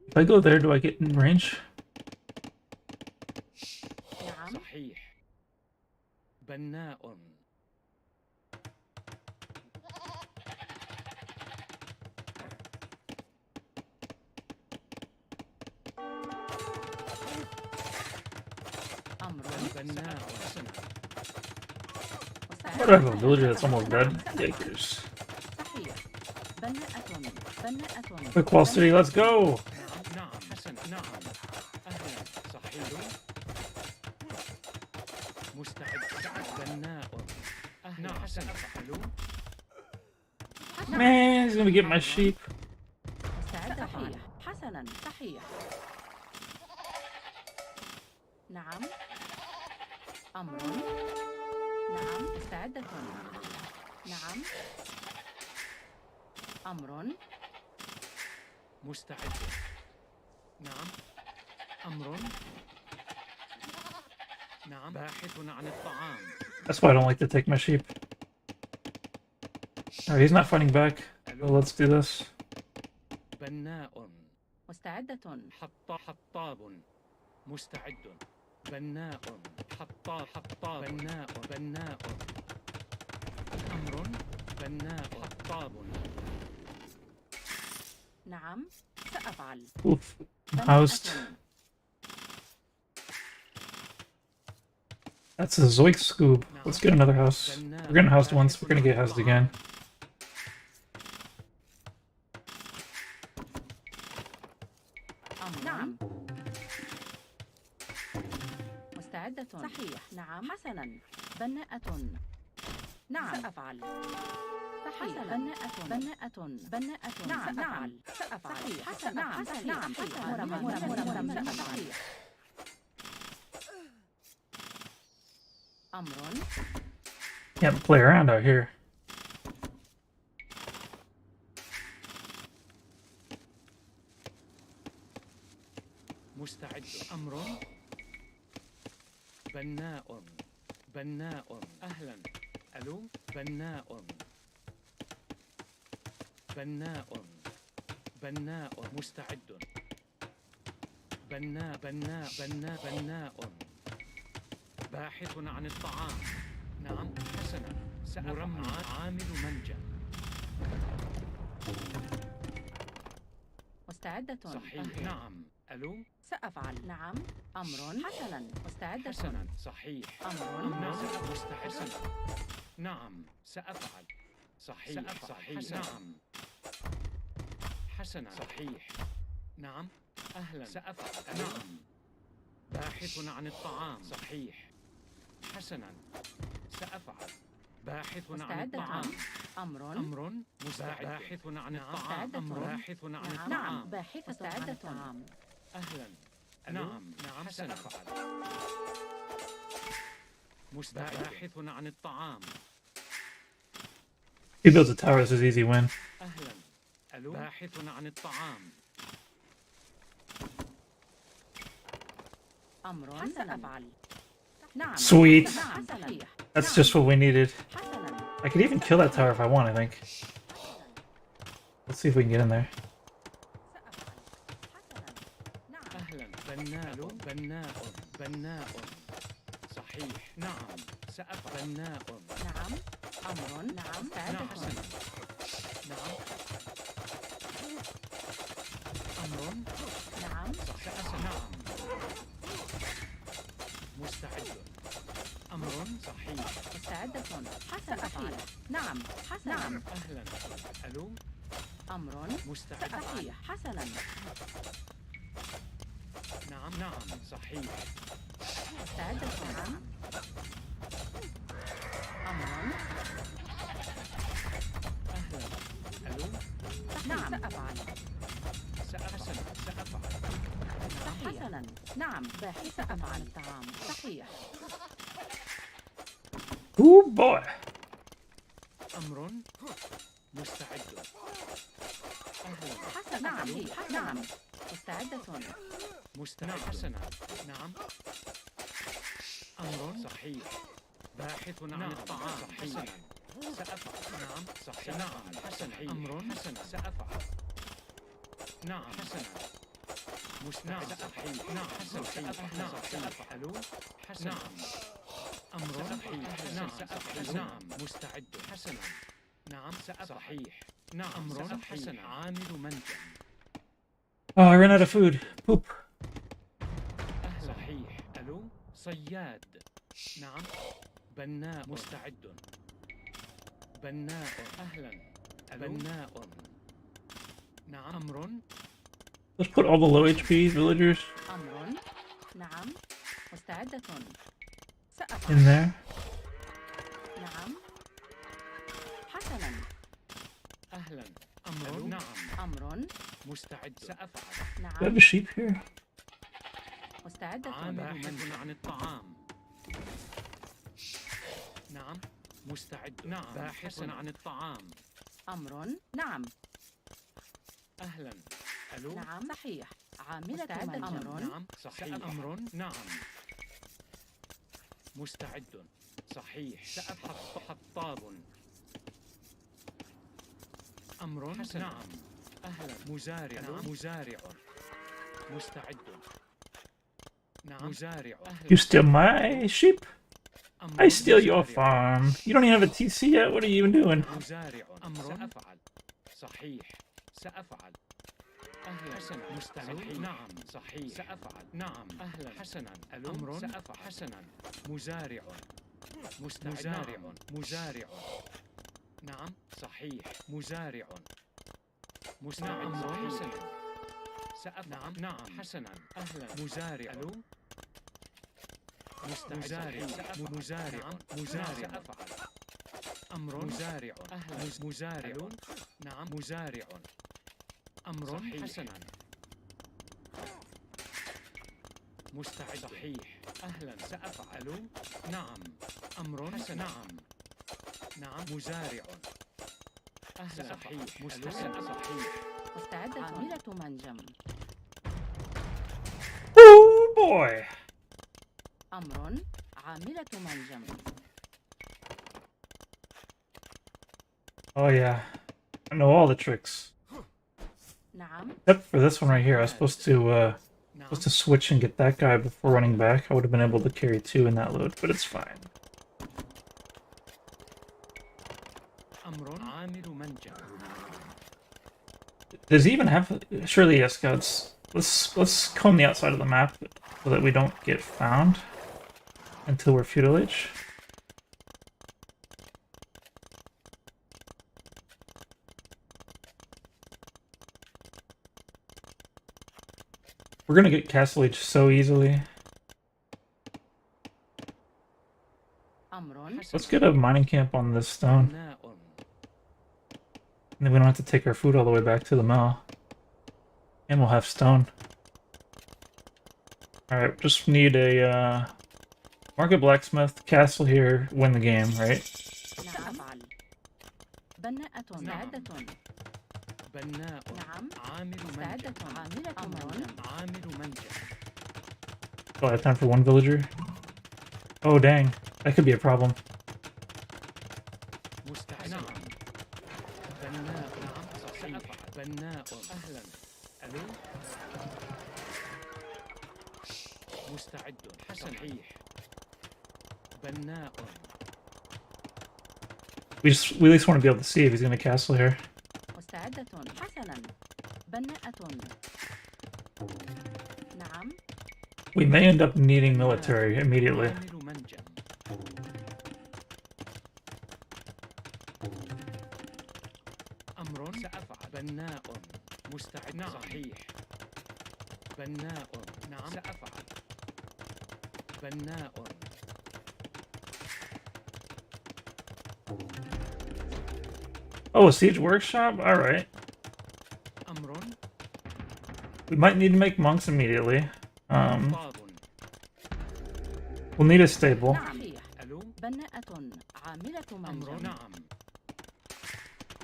If I go there, do I get in range? نعم. صحيح. بناء. أمر بناء. حسنا. What do I have a villager that's almost dead? Yikers. صحيح. بناءة. Quick wall city, let's go! نعم حسنا. نعم. أهلا. صحيح. مستعد. بناء. أهلا. نعم سأفعل. Man, he's gonna get my sheep. مستعدة. صحيح. حسنا. صحيح. نعم. أمر. نعم. مستعدة. نعم. أمر. مستعد. نعم. أمر. نعم. باحث عن الطعام. That's why I don't like to take my sheep. Alright, he's not fighting back. So let's do this. بناء. مستعدة. حطاب. مستعد. بناء. حطاب. بناء. أمر. بناء. حطاب. نعم. سأفعل. Oof. Housed. That's a Zoik Scoob. Let's get another house. We're getting housed once, we're gonna get housed again. نعم. مستعدة. صحيح. نعم. حسنا. بناءة. نعم. سأفعل. صحيح. بناءة. نعم. نعم. سأفعل. حسنا. نعم. نعم. مرمى. صحيح. أمر. Can't play around out here. مستعد. أمر. بناء. أهلا. ألو. بناء. مستعد. بناء. باحث عن الطعام. نعم حسنا. مرمى. عامل منجا. مستعدة. صحيح. نعم. ألو. سأفعل. نعم. أمر. حسنا. مستعدة. حسنا. صحيح. أمر. مستحسن. نعم سأفعل. صحيح. نعم. حسنا. صحيح. نعم. أهلا. سأفعل. نعم. باحث عن الطعام. صحيح. حسنا. سأفعل. باحث عن الطعام. أمر. مستعد. باحث عن الطعام. باحث عن الطعام. نعم. باحثة عن الطعام. أهلا. نعم. سأفعل. مستعد. باحث عن الطعام. He builds a tower, this is easy win. أهلا. ألو. باحث عن الطعام. أمر. سأفعل. نعم. Sweet. نعم. صحيح. That's just what we needed. حسنا. I could even kill that tower if I want, I think. Let's see if we can get in there. سأفعل. حسنا. نعم. أهلا. بناء. صحيح. نعم. سأفعل. بناء. نعم. أمر. نعم. نعم. مستعدة. حسنا. نعم. أمر. نعم. صحيح. نعم. مستعد. أمر. صحيح. مستعدة. حسنا. أفعل. نعم. حسنا. نعم. أهلا. ألو. أمر. مستعد. صحيح. حسنا. نعم. صحيح. مستعدة. نعم. أمر. أهلا. ألو. نعم. سأفعل. سأفعل. صحيح. حسنا. نعم. باحثة عن الطعام. صحيح. Ooh boy. أمر مستعد. أهلا. حسنا نعم نعم مستعدة مستعد. حسنا. نعم. أمر صحيح. باحث عن الطعام. حسنا. سأفعل. نعم صحيح. نعم حسنا. أمر حسنا. سأفعل. نعم حسنا. مستعد. صحيح. نعم حسنا. نعم سأفعل. حسنا. نعم. أمر صحيح. نعم سأفعل. نعم مستعد. حسنا. نعم سأفعل. صحيح. نعم أمر حسنا. عامل منجم. Oh, I ran out of food. Poop. صحيح. ألو صياد. نعم بناء. مستعد. بناء. أهلا. بناء. نعم أمر. Let's put all the low HP villagers أمر نعم مستعدة in سأفعل. there. نعم حسنا أهلا. أمر. نعم أمر مستعد. سأفعل. Do I have نعم a sheep here? مستعدة عامل منجم عن الطعام. نعم مستعد. نعم باحث عن الطعام. أمر نعم أهلا. ألو نعم صحيح عاملة أمر. أمر نعم صحيح. أمر. نعم مستعد. صحيح. سأبحث. حطاب. أمر. نعم. أهلا. مزارع. نعم. مزارع. مستعد. نعم. مزارع. أهلا. You steal my sheep? أمر. I steal your مزارع. farm. You don't even have a TC yet? What are you even doing? مزارع. أمر. سأفعل. صحيح. سأفعل. أهلا. حسنا. مستعد. نعم صحيح. سأفعل. نعم. أهلا. حسنا. ألو أمر. سأفعل. حسنا. مزارع. مستعد. مزارع. مزارع. نعم صحيح. مزارع. مستعد. أمر. حسنا. سأفعل. نعم. نعم حسنا. أهلا. مزارع. ألو مزارع. مزارع. مزارع. سأفعل. أمر. مزارع. أهلا. مزارع. نعم. مزارع. أمر. حسنا. مستعد. صحيح. أهلا. سأفعل. نعم. أمر. حسنا. نعم. نعم. مزارع. أهلا. صحيح. مستعد. صحيح. مستعدة عاملة منجم. Oh boy. أمر عاملة منجم. Oh yeah. I know all the tricks. نعم Except for this one right here. I was supposed to نعم. switch and get that guy before running back. I would have been able to carry 2 in that load, but it's fine. أمر. عامل منجم. Does he even have? Surely yes, scouts. Let's comb the outside of the map so that we don't get found until we're feudal age. We're gonna get castle age so easily. أمر Let's get a mining camp on this stone, بناء. and then we don't have to take our food all the way back to the mill. And we'll have stone. Alright, just need a market blacksmith, castle here, win the game, right? سأفعل. بناءة مستعدة. بناء. نعم عامل مستعدة منجم. عاملة منجم. عامل منجم. Oh, I have time for one villager. Oh dang, that could be a problem. مستعد. نعم. بناء. نعم صحيح. بناء. أهلا. ألو مستعد. صحيح. بناء. We at least want to be able to see if he's gonna castle here. مستعدة حسنا. بناءة. نعم We may end up needing military immediately. عامل منجم. أمر. سأفعل. بناء. مستعد. نعم. صحيح. بناء. نعم سأفعل. بناء. Oh, a siege workshop? Alright. أمر. We might need to make monks immediately. طاب. We'll need a stable. صحيح. ألو بناءة عاملة أمر منجم. نعم.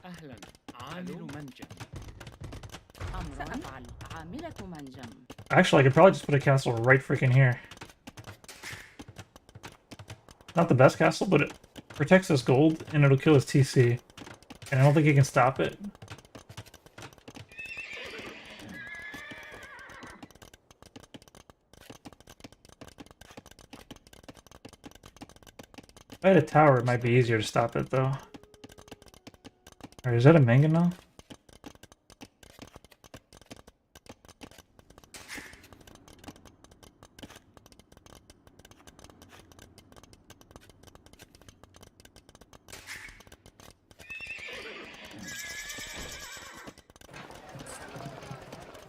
أهلا. عامل منجم. سأفعل. عاملة منجم. Actually, I could probably just put a castle right freaking here. Not the best castle, but it protects his gold and it'll kill his TC. And I don't think he can stop it. If I had a tower, it might be easier to stop it, though. Alright, is that a mangonel?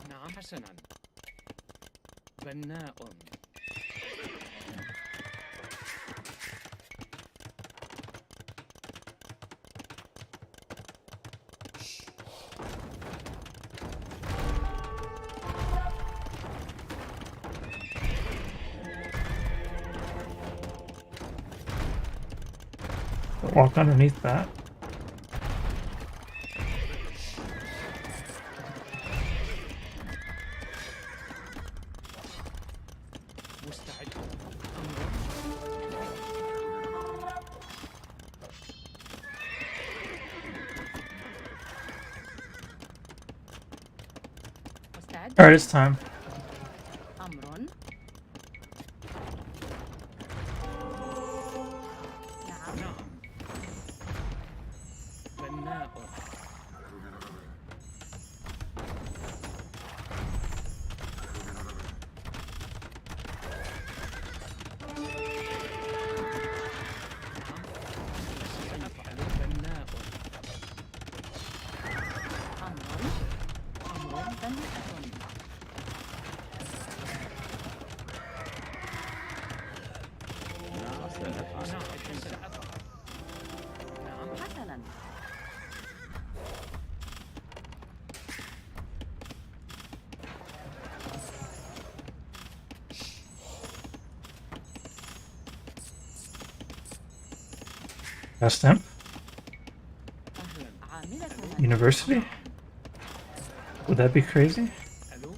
نعم حسنا. بناء. Don't walk underneath that. مستعد. مستعد. Alright, it's time. أمر. نعم. نعم. بناء. سأفعل. بناء. أمر. بناءة. نعم سأفعل. نعم سأفعل. نعم. حسنا. Best imp? أهلا. عاملة منجم. University? Would that be crazy? ألو.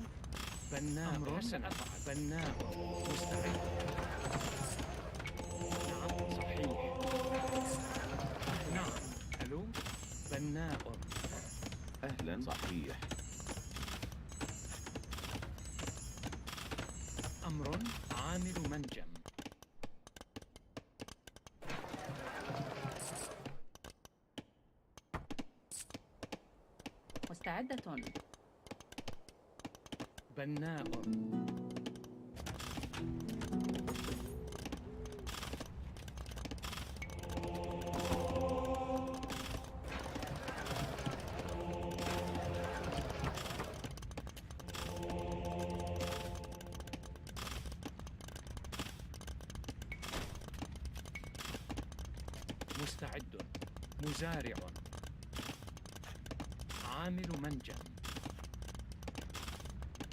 بناء. سأفعل. بناء. مستعد. نعم صحيح. نعم. ألو. بناء. أهلا صحيح. أمر. عامل منجم. مستعدة. بناء. مستعد. مزارع. عامل منجم.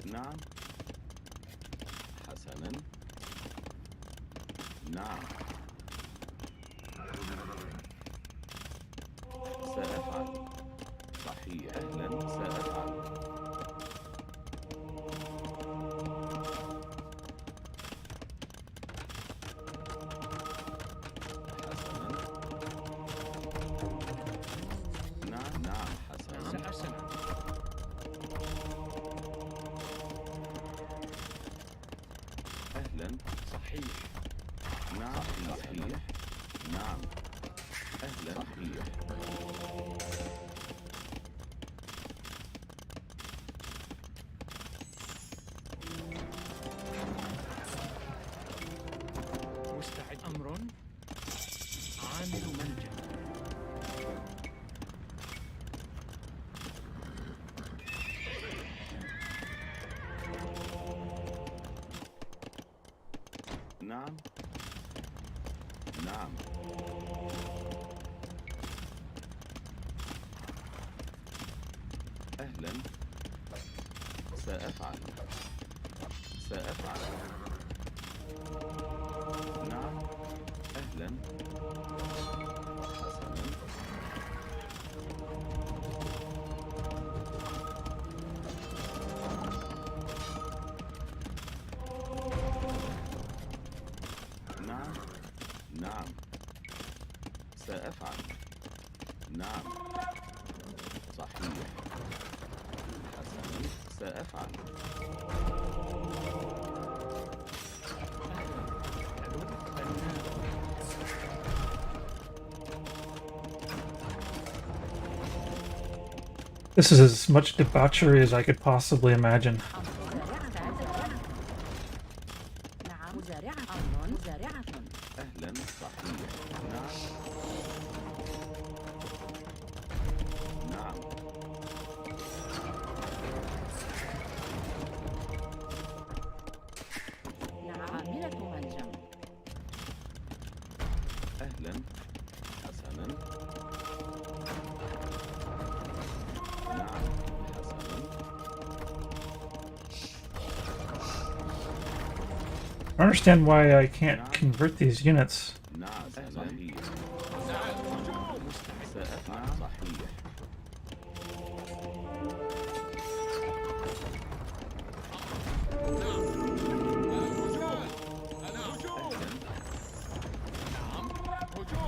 نعم. حسنا. نعم. سأفعل. صحيح. أهلا سأفعل. حسنا. نعم نعم حسنا. سأسنى. أهلا. صحيح. نعم صحيح. نعم. أهلا صحيح. مستعد. أمر. عامل منجم. نعم. نعم. أهلا. سأفعل. سأفعل. نعم. أهلا. سأفعل. نعم. صحيح. حسنا، سأفعل. This is as much debauchery as I could possibly imagine. نعم مزارعة أمر مزارعة أهلا. صحيح. نعم. نعم. نعم عاملة منجم أهلا. حسنا. نعم. حسنا. I don't understand why I can't convert these units. نعم. صحيح. سأفعل. صحيح.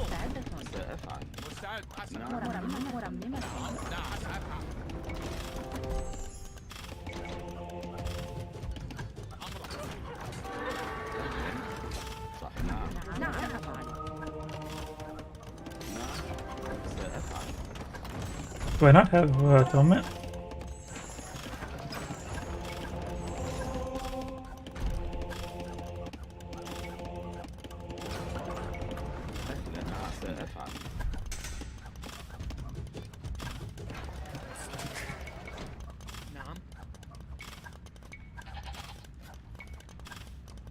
مستعدة سأفعل. نعم. مرممة صح. نعم. نعم أفعل نعم. سأفعل. Do I not have atonement? أهلا. سأفعل. نعم.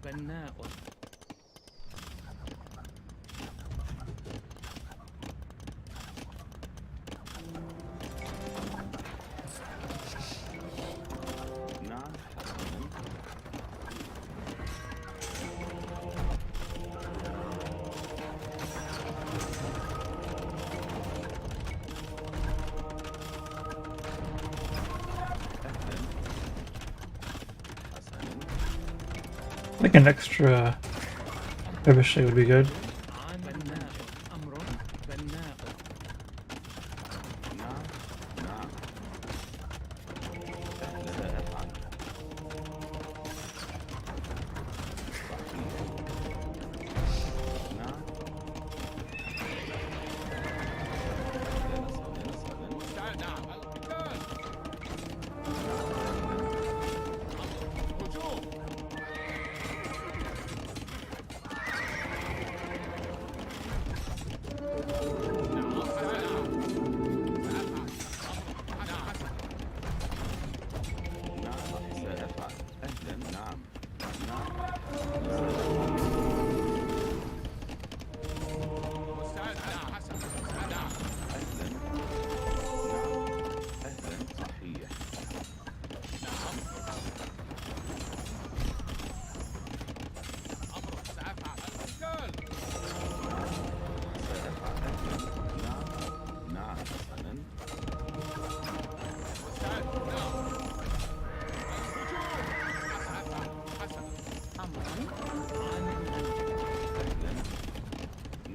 بناء. نعم. حسنا. أهلا. حسنا. I think an extra trebuchet would be good. بناء. أمر بناء. نعم. نعم. أهلا. سأفعل. صحيح. نعم. سأفعل. أهلا. نعم. نعم. أهلا. نعم. أهلا. صحيح. سأفعل. أهلا. نعم. نعم. حسنا. أمر أهلا.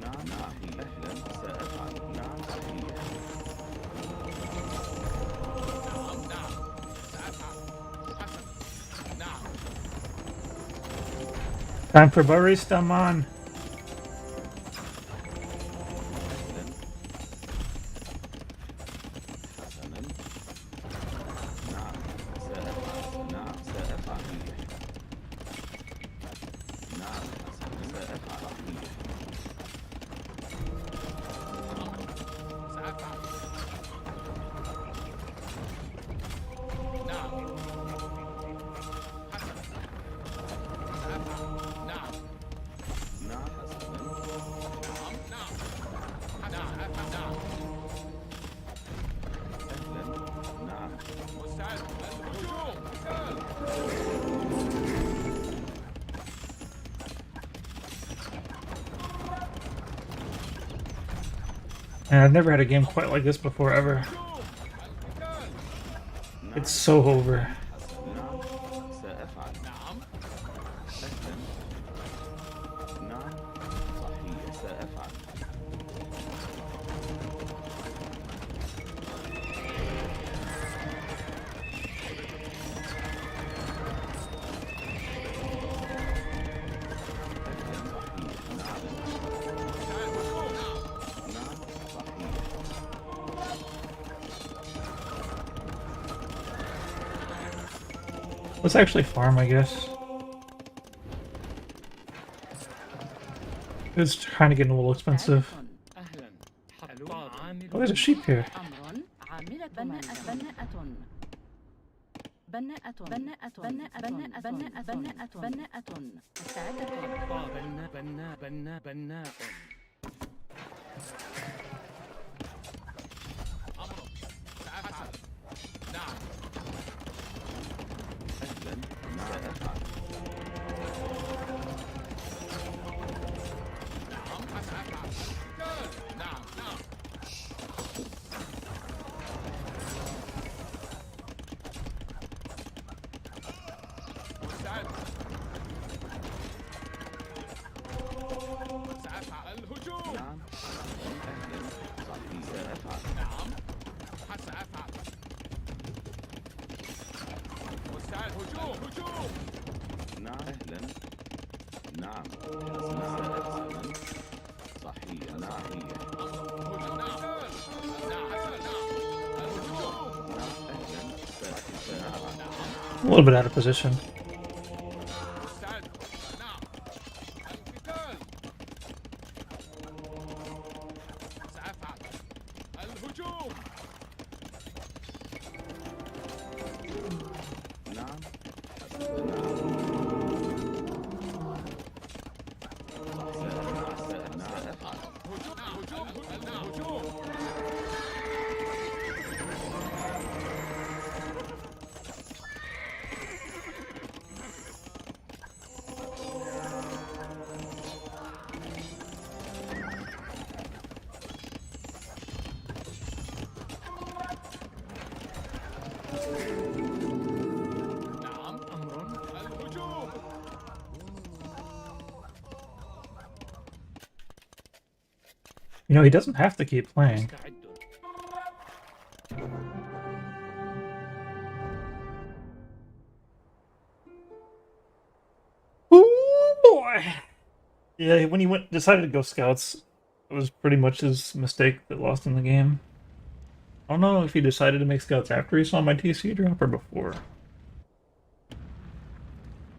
نعم. صحيح. أهلا. سأفعل. نعم. صحيح. Time for barista man. أهلا. حسنا. نعم. سأفعل. نعم. سأفعل. نعم. حسنا. سأفعل. نعم. حسنا. أهلا. نعم. And I've never had a game quite like this before, ever. It's so over. نعم. سأفعل. أهلا. نعم. صحيح. سأفعل. Let's actually farm, I guess. It's kind of getting a little expensive. أهلا حلو عامل Oh, there's a sheep here. أمر عاملة بناءة مستعدة بناء أهلا سأفعل نعم أهلا صحيح سأفعل نعم أهلا نعم سأفعل صحيح نعم A little bit out of position. نعم You know, he doesn't have to keep playing. مستعد Ooh, boy! Yeah, when he decided to go scouts, it was pretty much his mistake that lost him the game. I don't know if he decided to make scouts after he saw my TC drop or before.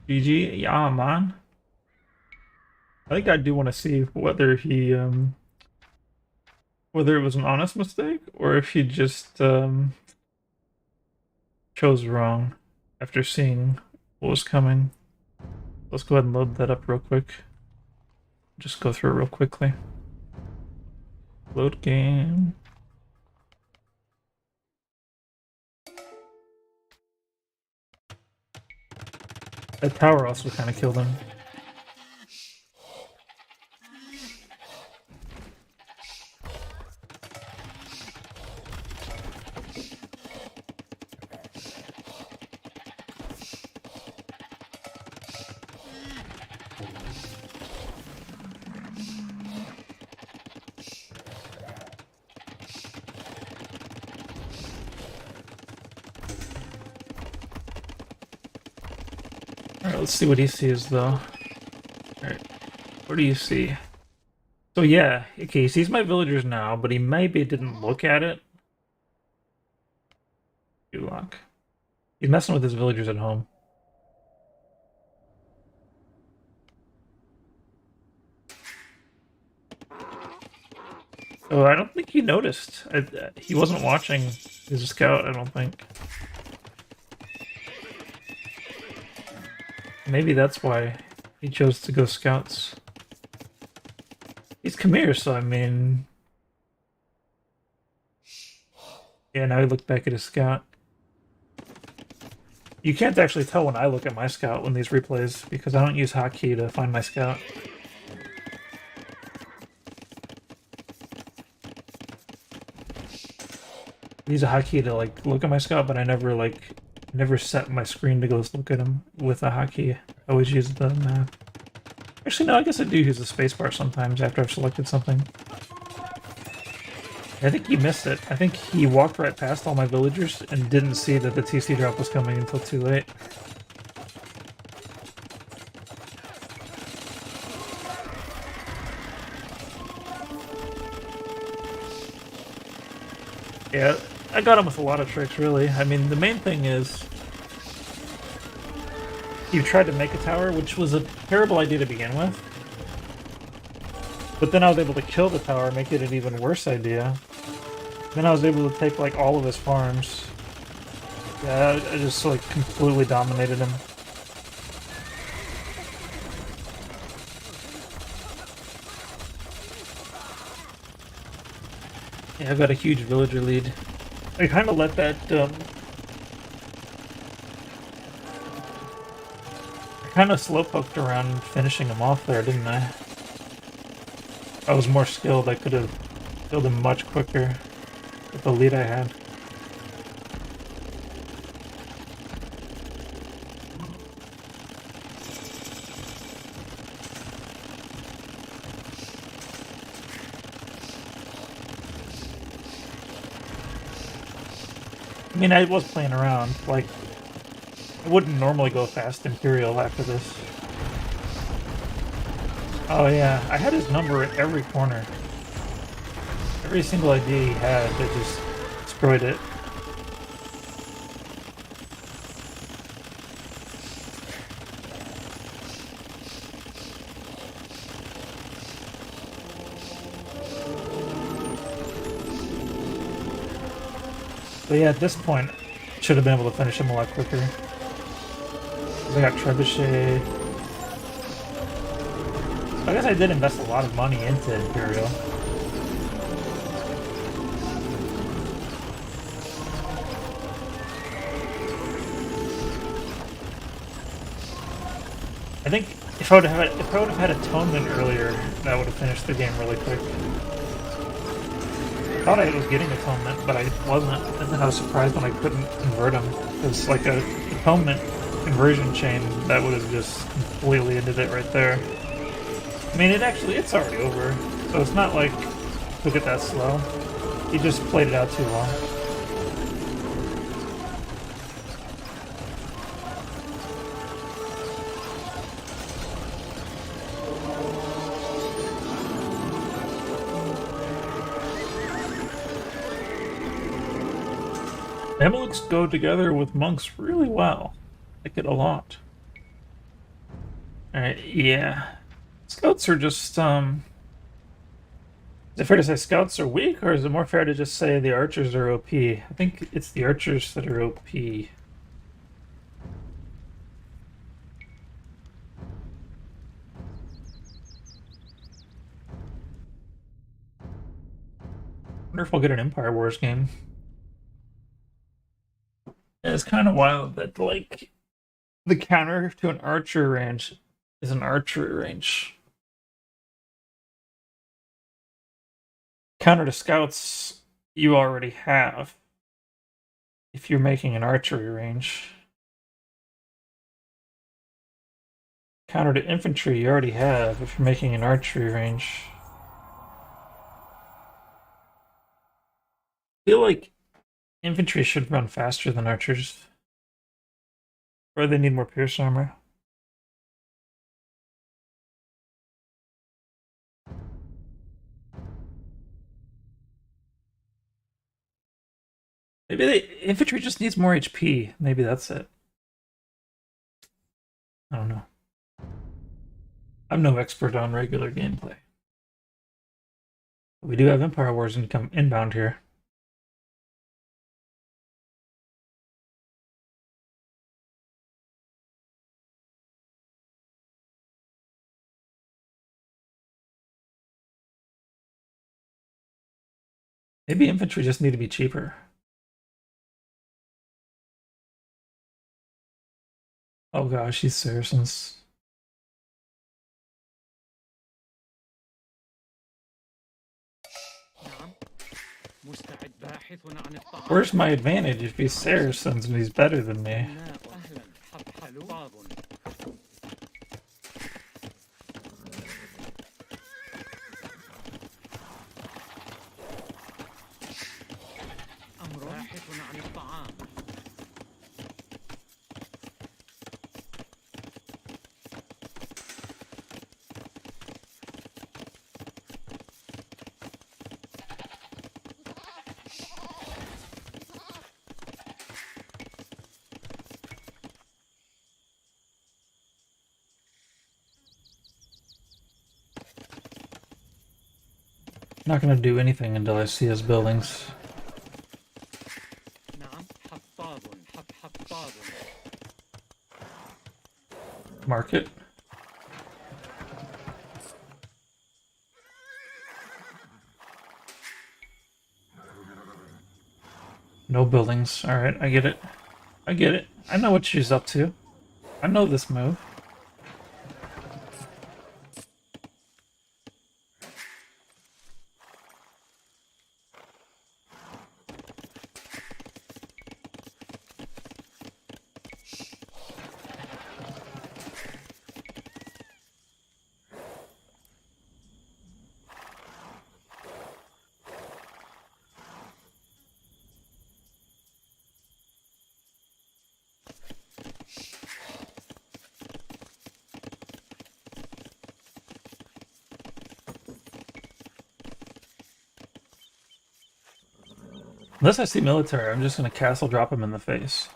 GG, yeah, man. I think I do want to see whether he, whether it was an honest mistake or if he just chose wrong after seeing what was coming. Let's go ahead and load that up real quick. Just go through it real quickly. Load game. That tower also kind of killed him. Alright, let's see what he sees though. Alright, what do you see? So yeah, okay, he sees my villagers now, but he maybe didn't look at it. Lock. He's messing with his villagers at home. Oh, I don't think he noticed. He wasn't watching his scout, I don't think. Maybe that's why he chose to go scouts. He's Khmer, so I mean... Yeah, now he looked back at his scout. You can't actually tell when I look at my scout when these replays, because I don't use hotkey to find my scout. I use a hotkey to like look at my scout, but I never set my screen to go look at him with a hotkey. I always use the map. Actually, no, I guess I do use the spacebar sometimes after I've selected something. I think he missed it. I think he walked right past all my villagers and didn't see that the TC drop was coming until too late. Yeah, I got him with a lot of tricks, really. I mean, the main thing is you tried to make a tower, which was a terrible idea to begin with. But then I was able to kill the tower, make it an even worse idea. Then I was able to take like all of his farms. Yeah, I just like completely dominated him. Yeah, I've got a huge villager lead. I kind of let that, I kind of slowpoked around finishing him off there, didn't I? If I was more skilled, I could have killed him much quicker with the lead I had. I mean, I was playing around. Like, I wouldn't normally go fast Imperial after this. Oh yeah, I had his number at every corner. Every single idea he had, they just destroyed it. But yeah, at this point, should have been able to finish him a lot quicker. 'Cause I got Trebuchet. I guess I did invest a lot of money into Imperial. I think if I would have had Atonement earlier, that would have finished the game really quick. I thought I was getting Atonement, but I wasn't, and then I was surprised when I couldn't convert him. Because like a Atonement conversion chain, that would have just completely ended it right there. I mean, it's already over, so it's not like it took it that slow. He just played it out too long. Mamelukes go together with monks really well. I like it a lot. Alright, yeah. Scouts are just, is it fair to say scouts are weak, or is it more fair to just say the archers are OP? I think it's the archers that are OP. I wonder if we'll get an Empire Wars game. Yeah, it's kind of wild that, like, the counter to an archer range is an archery range. Counter to scouts, you already have if you're making an archery range. Counter to infantry, you already have if you're making an archery range. I feel like infantry should run faster than archers. Or they need more pierce armor. Maybe infantry just needs more HP. Maybe that's it. I don't know. I'm no expert on regular gameplay. We do have Empire Wars inbound here. Maybe infantry just need to be cheaper. Oh gosh, these Saracens. Where's my advantage if he's Saracens and he's better than me? Not gonna do anything until I see his buildings. نعم حطاب حطاب. Market. No buildings. Alright, I get it. I get it. I know what she's up to. I know this move. Unless I see military, I'm just gonna castle drop him in the face.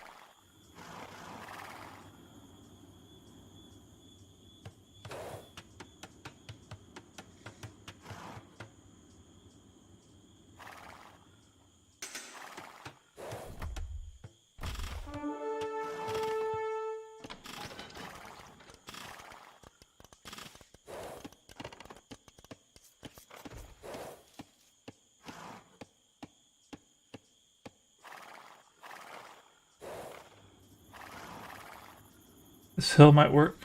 This hill might work.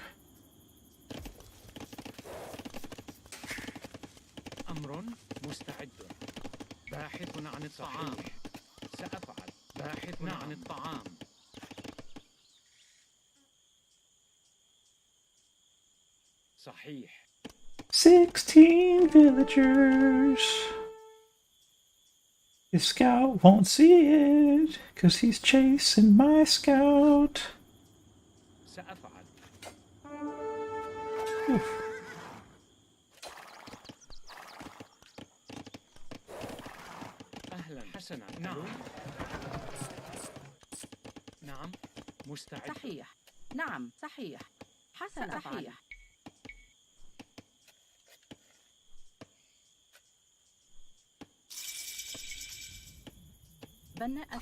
أمر مستعد. باحث عن الطعام. سأفعل. باحث عن الطعام. صحيح. 16 villagers. His scout won't see it, cause he's chasing my scout. سأفعل. Oof. أهلا حسنا. نعم. نعم مستعد. صحيح. نعم صحيح. حسنا صحيح. بناءة.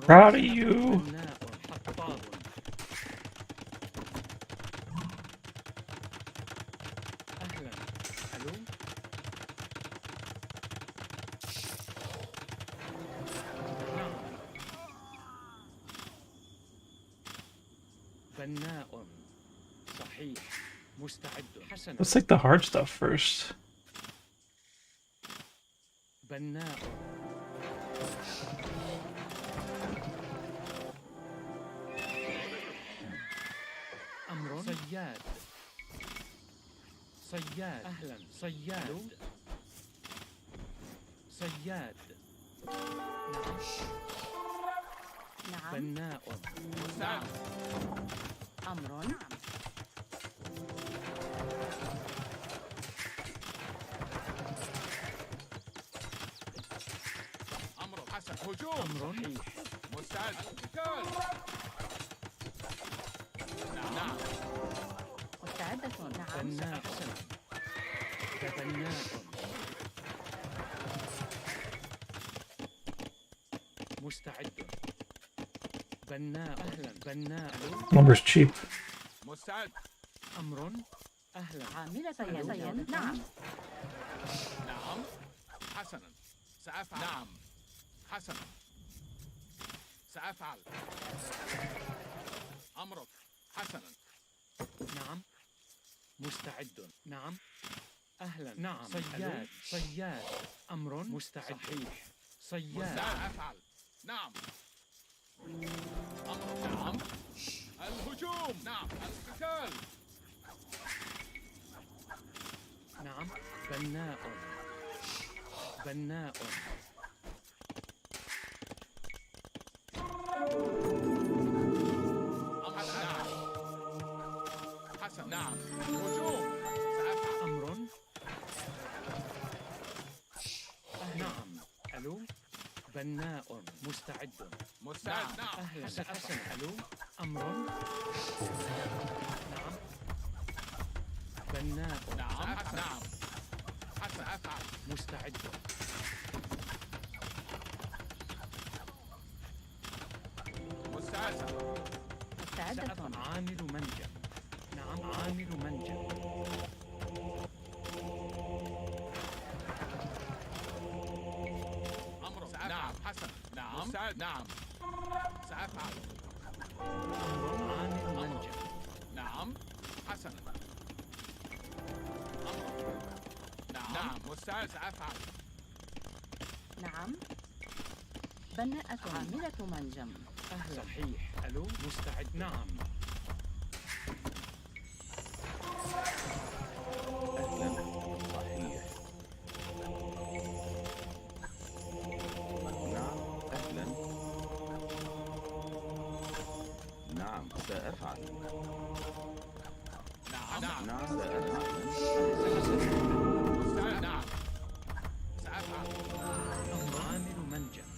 Proud of you. بناء حطاب. أهلا. ألو. نعم. بناء. صحيح. مستعد. حسنا. Let's take the hard stuff first. بناء. أمر. صياد. صياد. أهلا. صياد. صياد. نعم. نعم. بناء. أمر. نعم. أمر حسن هجوم أمر. مستعد قتال نعم مستعدة. نعم. بناء. بناء. مستعد. بناء. أهلا. بناء. Lumber's cheap. مستعد أمر. أهلا. عاملة يد. نعم. نعم حسنا سأفعل نعم حسنا سأفعل أمرك حسنا نعم. مستعد. نعم. أهلا. نعم. صياد. صياد. أمر. مستعد. صحيح. صياد. سأفعل نعم أمرك نعم الهجوم نعم القتال نعم. بناء. بناء. حسن نعم حسن نعم هجوم سأفعل أمر. نعم. ألو. بناء. مستعد. مستعد. نعم. أهلا. سأفعل. ألو. أمر. نعم. بناء. نعم. نعم. حسن. أفعل. مستعد. مستعد. مستعدة. سأفعل. عامل منجم. نعم. عامل منجم. أمر. نعم. حسن. نعم. مستعد. نعم. سأفعل. أمر. عامل منجم. نعم. حسن. أمر. نعم. نعم. مستعد. سأفعل. نعم. بناءة عاملة منجم. أهلا. صحيح. ألو. مستعد. نعم. أهلا. صحيح. نعم. أهلا. نعم سأفعل. نعم. نعم. نعم سأفعل. مستعد. نعم. سأفعل. أمر. عامل منجم.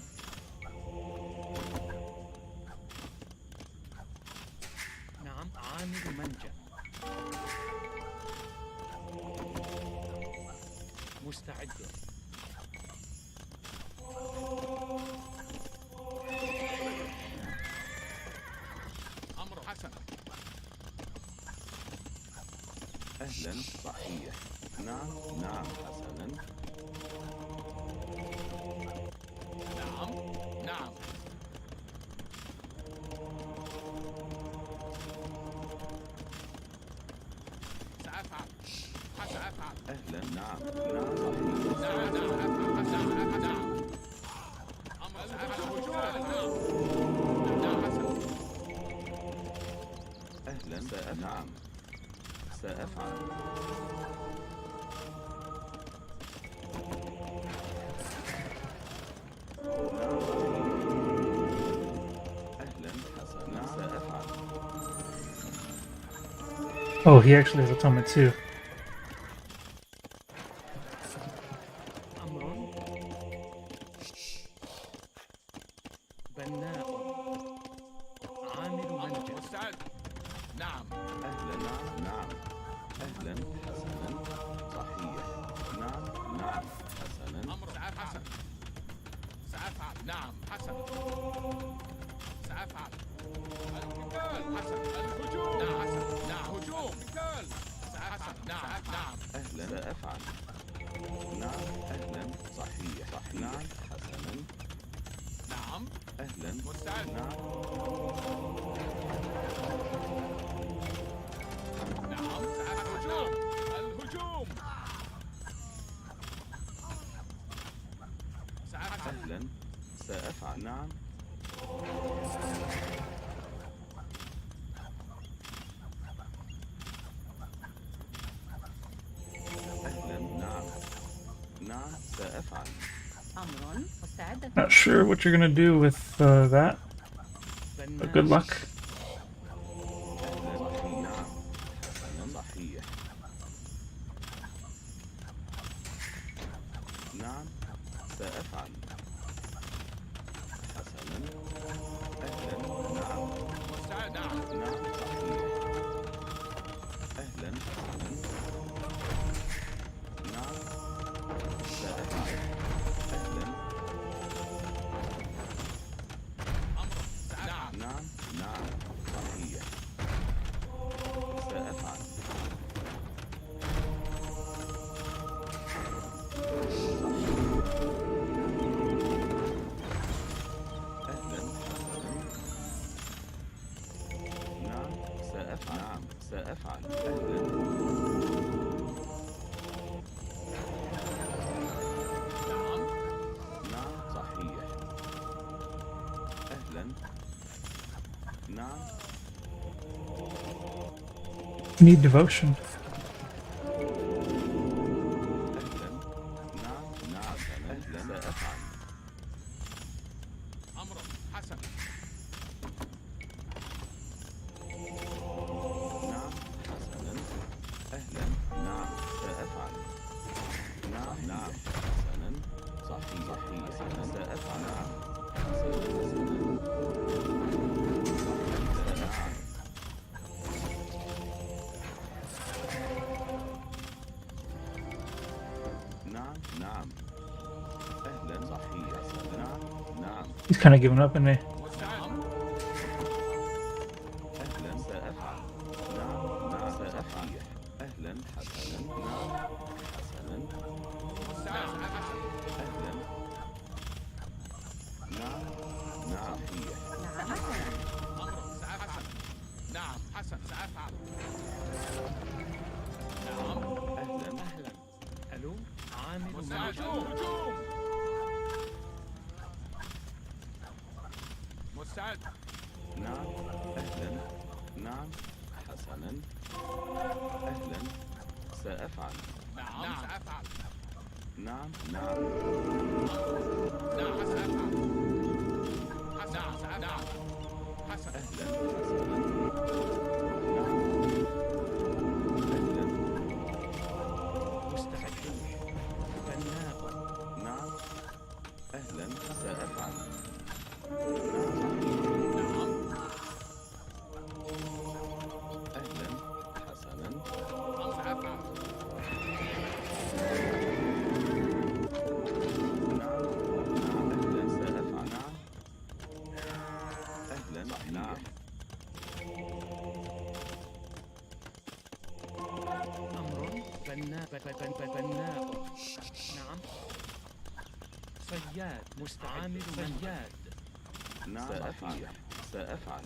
نعم. عامل منجم. مستعد. أمر. حسن. أهلا. صحيح. نعم. نعم حسنا. نعم. نعم. سأفعل. حسن. أفعل. أهلا. نعم. نعم صحيح. نعم. نعم. أفعل. نعم. نعم. أمر. سأفعل. نعم. نعم. حسن. أهلا. نعم سأفعل. أهلا. حسنا. سأفعل. Oh, he actually has atonement too. أمر. بناء. عامل منجم. مستعد. نعم. أهلا. نعم. نعم. أهلا. حسنا. صحيح. نعم. نعم حسنا. أمر. حسن. سأفعل. نعم. حسن. سأفعل. القتال. حسن. الهجوم. نعم. حسن. نعم. هجوم. القتال. سأفعل. نعم. نعم. أهلا. سأفعل. نعم. أهلا. صحيح. صحيح. نعم. حسنا. نعم. أهلا. مستعد. نعم. نعم. سأفعل. نعم. الهجوم. سأفعل. أهلا. سأفعل. نعم. أهلا. نعم. نعم سأفعل. أمر. مستعدة. Not sure what you're gonna do with that, but good luck. أهلا. صحيح. نعم. حسنا. صحيح. نعم. سأفعل. حسنا. أهلا. نعم. مستعد. نعم. نعم. صحيح. أهلا. حسنا. نعم. سأفعل. أهلا. أمر. نعم. نعم. نعم. صحيح. سأفعل. أهلا. حسنا. نعم. سأفعل. نعم. سأفعل. أهلا. نعم. نعم. صحيح. أهلا. نعم. Need devotion. أهلا. نعم. نعم. أهلا. سأفعل. أمر. حسن. نعم. حسنا. أهلا. نعم. سأفعل. نعم. نعم. حسنا. صحيح. صحيح. سأفعل. نعم. حسنا. He's kind of giving up on me. مستعد. أهلا سأفعل. نعم نعم سأفعل. أهلا حسنا. نعم حسنا. مستعد. أهلا. نعم نعم صحيح. نعم حسنا. أمر سأفعل. نعم حسن سأفعل. نعم. أهلا. أهلا. ألو عامل مستعد. موجود. الهجوم. مستعد. نعم أهلا. نعم حسنا. أهلا سأفعل. نعم سأفعل. نعم نعم نعم سأفعل. نعم سأفعل. حسن. أهلا حسنا. نعم أهلا. مستعد. بناء. نعم أهلا سأفعل. نعم. أهلا حسنا. نعم سأفعل. نعم نعم أهلا سأفعل. نعم أهلا. نعم أمر بناء. نعم. صياد. مستعد. صياد. نعم صحيح. سأفعل.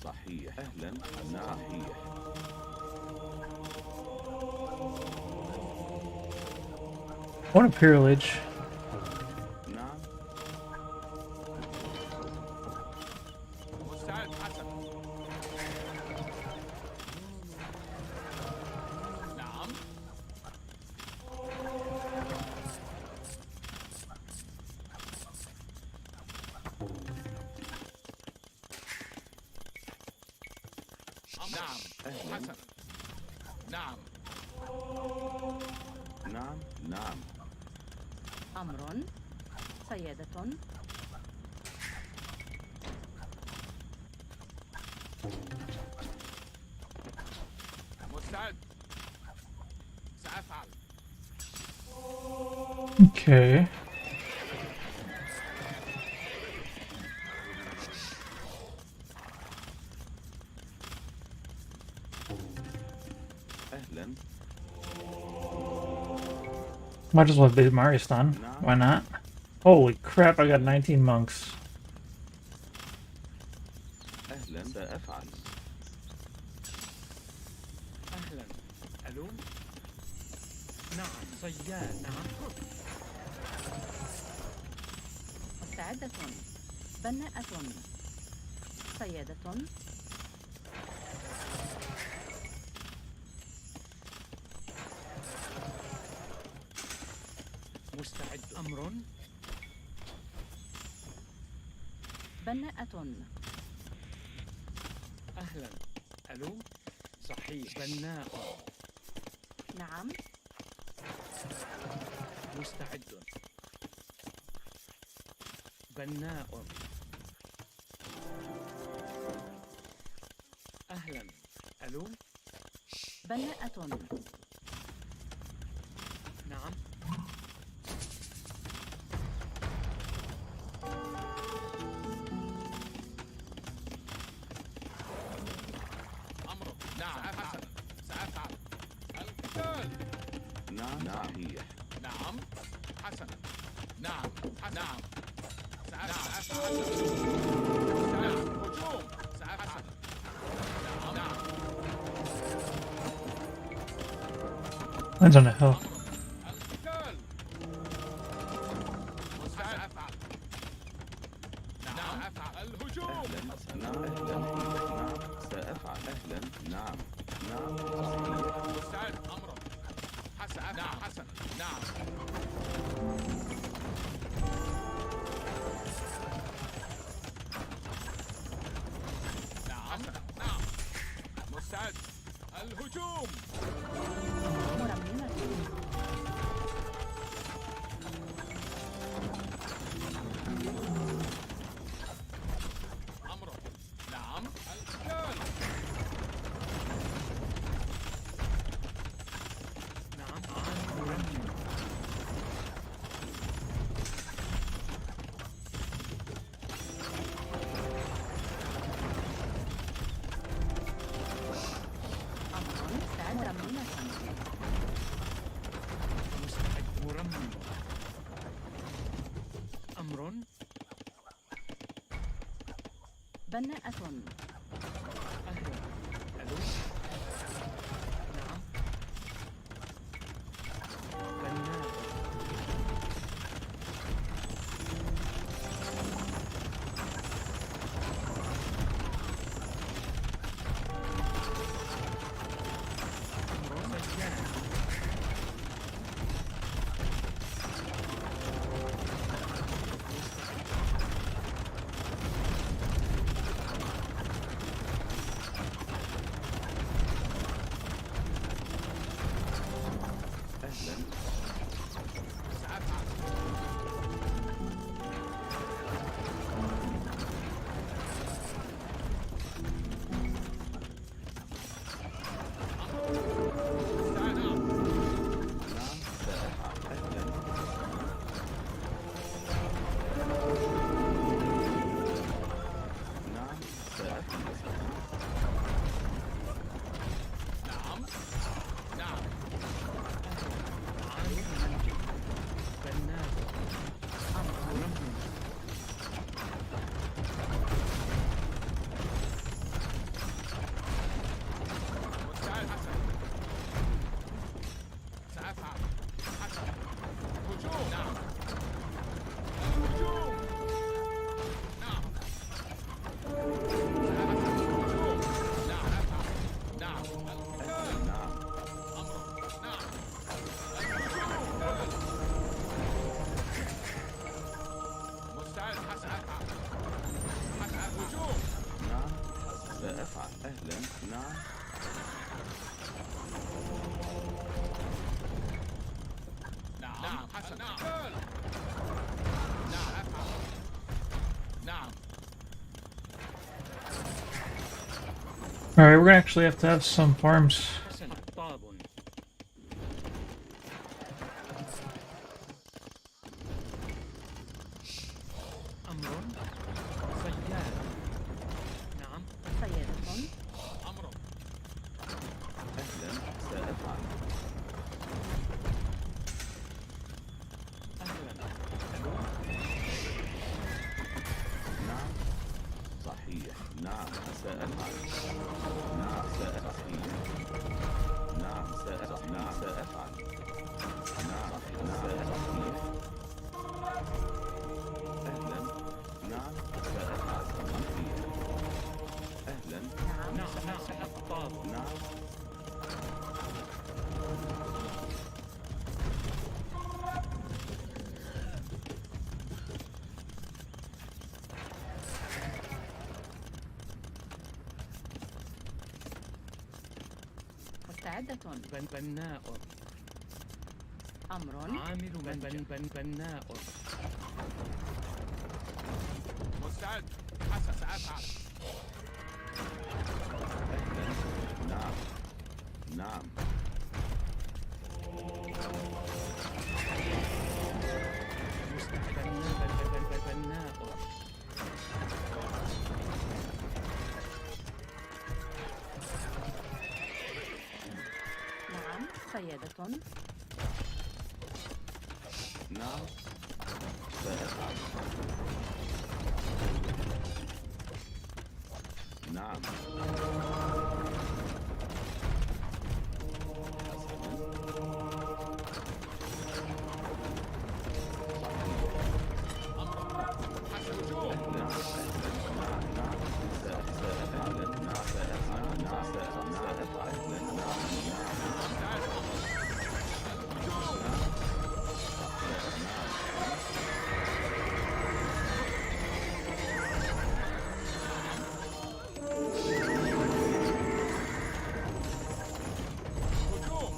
صحيح. أهلا. نعم صحيح. One Imperial Age. نعم مستعد. حسن. نعم. نعم. حسن. نعم. نعم نعم أمر سيادة. مستعد. سأفعل. Okay. أهلا. Might as well beat Maristan. Why not? Holy crap, I got 19 monks. أهلا سأفعل. أهلا. ألو نعم. صياد. نعم. مستعدة. بناءة. سيادة. مستعد. أمر بناءة. أهلا. ألو صحيح. بناء. نعم. مستعد. بناء. أهلا. ألو بناءة. نعم. أمر. نعم. حسن. سأفعل. القتال. نعم صحيح. نعم. حسن. نعم. نعم. سأفعل. نعم. هجوم. سأفعل. نعم. نعم. Lands on a hill. القتال. مستعد. سأفعل. نعم. أفعل. الهجوم. أهلا. نعم أهلا. نعم سأفعل. أهلا. نعم نعم صحيح. مستعد. أمر. حسن. نعم. حسن. نعم. نعم. نعم. مستعد. الهجوم. مرممة. أمر. نعم. القتال. نعم. مرمم. بناءة. أهلا. ألو. نعم. بناء. أمر سجان. أهلا. سأفعل. مستعد. نعم. نعم سأفعل. أهلا. نعم سأفعل. نعم. نعم. عامل منزل. بناء. أمر. مستعد حسن. سأفعل. حسن. هجوم. نعم. هجوم. نعم. سأفعل. هجوم. نعم. أفعل. نعم. القتال. نعم. أمر. نعم. الهجوم. مستعد حسن. أفعل. حسن. الهجوم. نعم سأفعل. أهلا. نعم. نعم. نعم. حسن. القتال. نعم. أفعل. نعم. Alright, we're gonna actually have to have some farms. حسن. طاب. أمر. سيارة. نعم. سيادة. أمر. أهلا. سأفعل. أهلا. ألو. نعم صحيح. نعم سأفعل. نعم سأفعل. نعم سأفعل. نعم سأفعل. نعم سأفعل. أهلا. نعم سأفعل. أهلا. نعم. سأطاب. نعم. مستعدة. بناء. أمر. عامل بناء. مستعد حسن. سأفعل. أهلا. نعم. نعم. بناء. نعم سيادة. نعم سأفعل. نعم. حسن. هجوم. نعم. نعم. نعم. سأفعل. نعم سأفعل. نعم سأفعل. نعم. نعم. مستعد. هجوم. هجوم.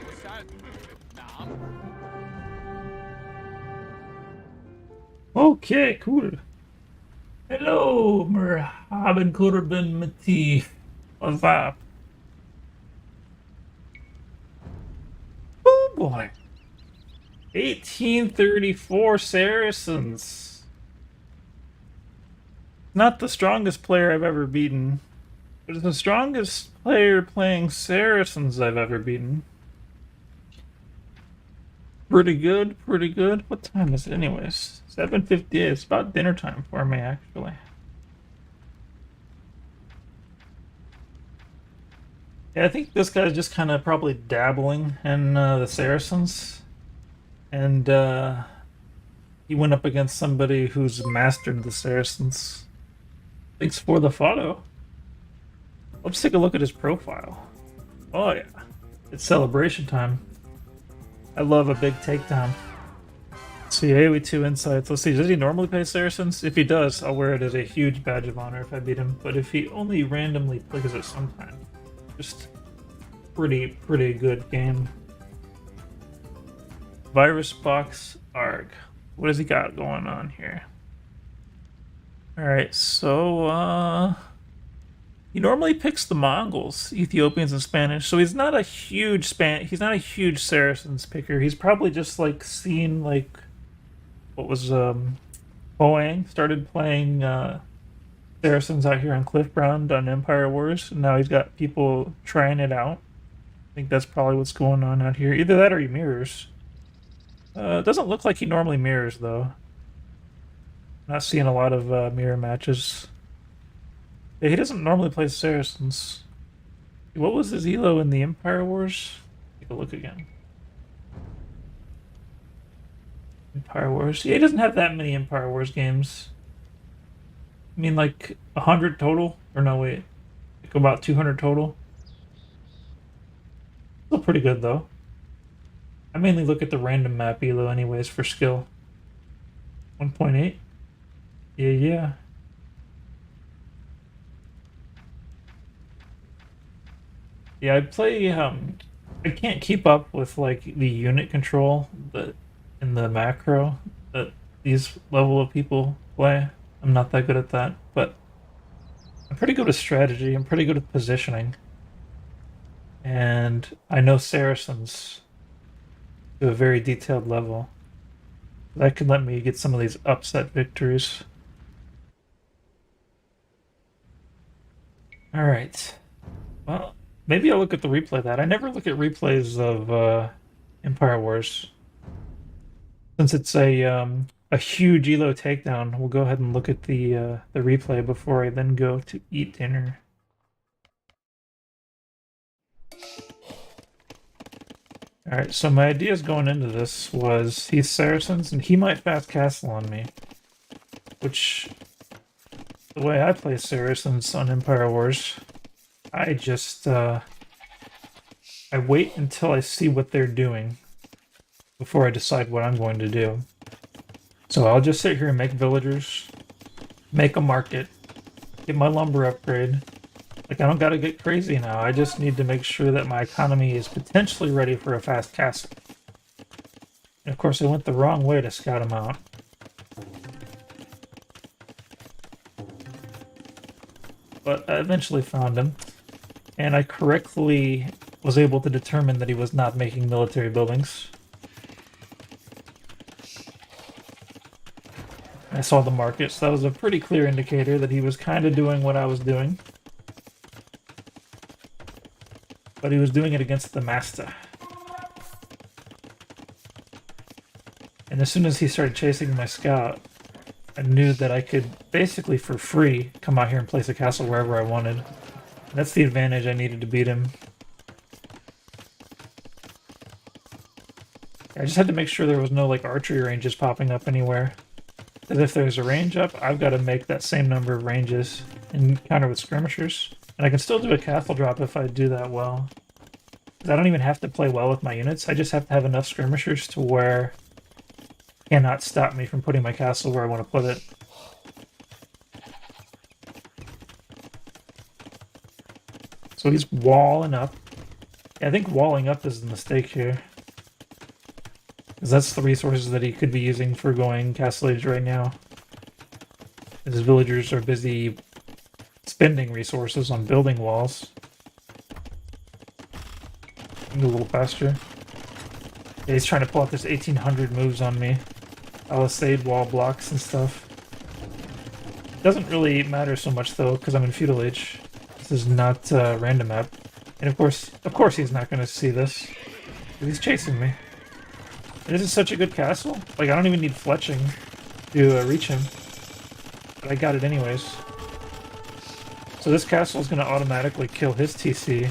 مستعد. نعم. Okay, cool. Hello, مرحبا كوربن متي. What's up? Oh boy. 1834 Saracens. not the strongest player I've ever beaten, but it's the strongest player playing Saracens I've ever beaten. Pretty good, pretty good. What time is it anyways? 7:58. It's about dinner time for me, actually. Yeah, I think this guy's just kind of probably dabbling in the Saracens. And he went up against somebody who's mastered the Saracens. Thanks for the photo. Let's take a look at his profile. Oh yeah, it's celebration time. I love a big takedown. Let's see, AOE2 insights. Let's see, does he normally play Saracens? If he does, I'll wear it as a huge badge of honor if I beat him. But if he only randomly plays it sometime, just pretty good game. Virus Box ARG. What has he got going on here? Alright, so he normally picks the Mongols, Ethiopians, and Spanish. So he's not a huge Saracens picker. He's probably just like seen like what was Hoang started playing Saracens out here on Cliffground on Empire Wars, and now he's got people trying it out. I think that's probably what's going on out here. Either that or he mirrors. It doesn't look like he normally mirrors though. Not seeing a lot of mirror matches. Yeah, he doesn't normally play Saracens. What was his elo in the Empire Wars? Take a look again. Empire Wars. Yeah, he doesn't have that many Empire Wars games. I mean, like 100 total? Or no, wait. Like about 200 total. Still pretty good though. I mainly look at the random map elo anyways for skill. 1.8. Yeah. Yeah, I play, I can't keep up with, like, the unit control in the macro that these level of people play. I'm not that good at that, but I'm pretty good with strategy, I'm pretty good at positioning. And I know Saracens to a very detailed level. That could let me get some of these upset victories. Alright. Well, maybe I'll look at the replay of that. I never look at replays of Empire Wars. Since it's a huge elo takedown, we'll go ahead and look at the replay before I then go to eat dinner. Alright, so my ideas going into this was he's Saracens and he might fast castle on me. Which, the way I play Saracens on Empire Wars, I just, I wait until I see what they're doing before I decide what I'm going to do. So I'll just sit here and make villagers, make a market, get my lumber upgrade. Like, I don't gotta get crazy now, I just need to make sure that my economy is potentially ready for a fast castle. And of course I went the wrong way to scout him out. But I eventually found him, and I correctly was able to determine that he was not making military buildings. I saw the market, so that was a pretty clear indicator that he was kind of doing what I was doing. But he was doing it against the master. And as soon as he started chasing my scout, I knew that I could basically for free come out here and place a castle wherever I wanted. That's the advantage I needed to beat him. I just had to make sure there was no like archery ranges popping up anywhere. Because if there's a range up, I've got to make that same number of ranges and counter with skirmishers. And I can still do a castle drop if I do that well. Because I don't even have to play well with my units, I just have to have enough skirmishers to where cannot stop me from putting my castle where I want to put it. So he's walling up. Yeah, I think walling up is the mistake here. Because that's the resources that he could be using for going Castle Age right now. His villagers are busy spending resources on building walls. A little faster. Yeah, he's trying to pull out this 1800 moves on me. Palisade wall blocks and stuff. Doesn't really matter so much though, because I'm in feudal age. This is not a random map, and of course, he's not going to see this. He's chasing me. This is such a good castle. Like, I don't even need fletching to reach him. But I got it anyways. So this castle is going to automatically kill his TC.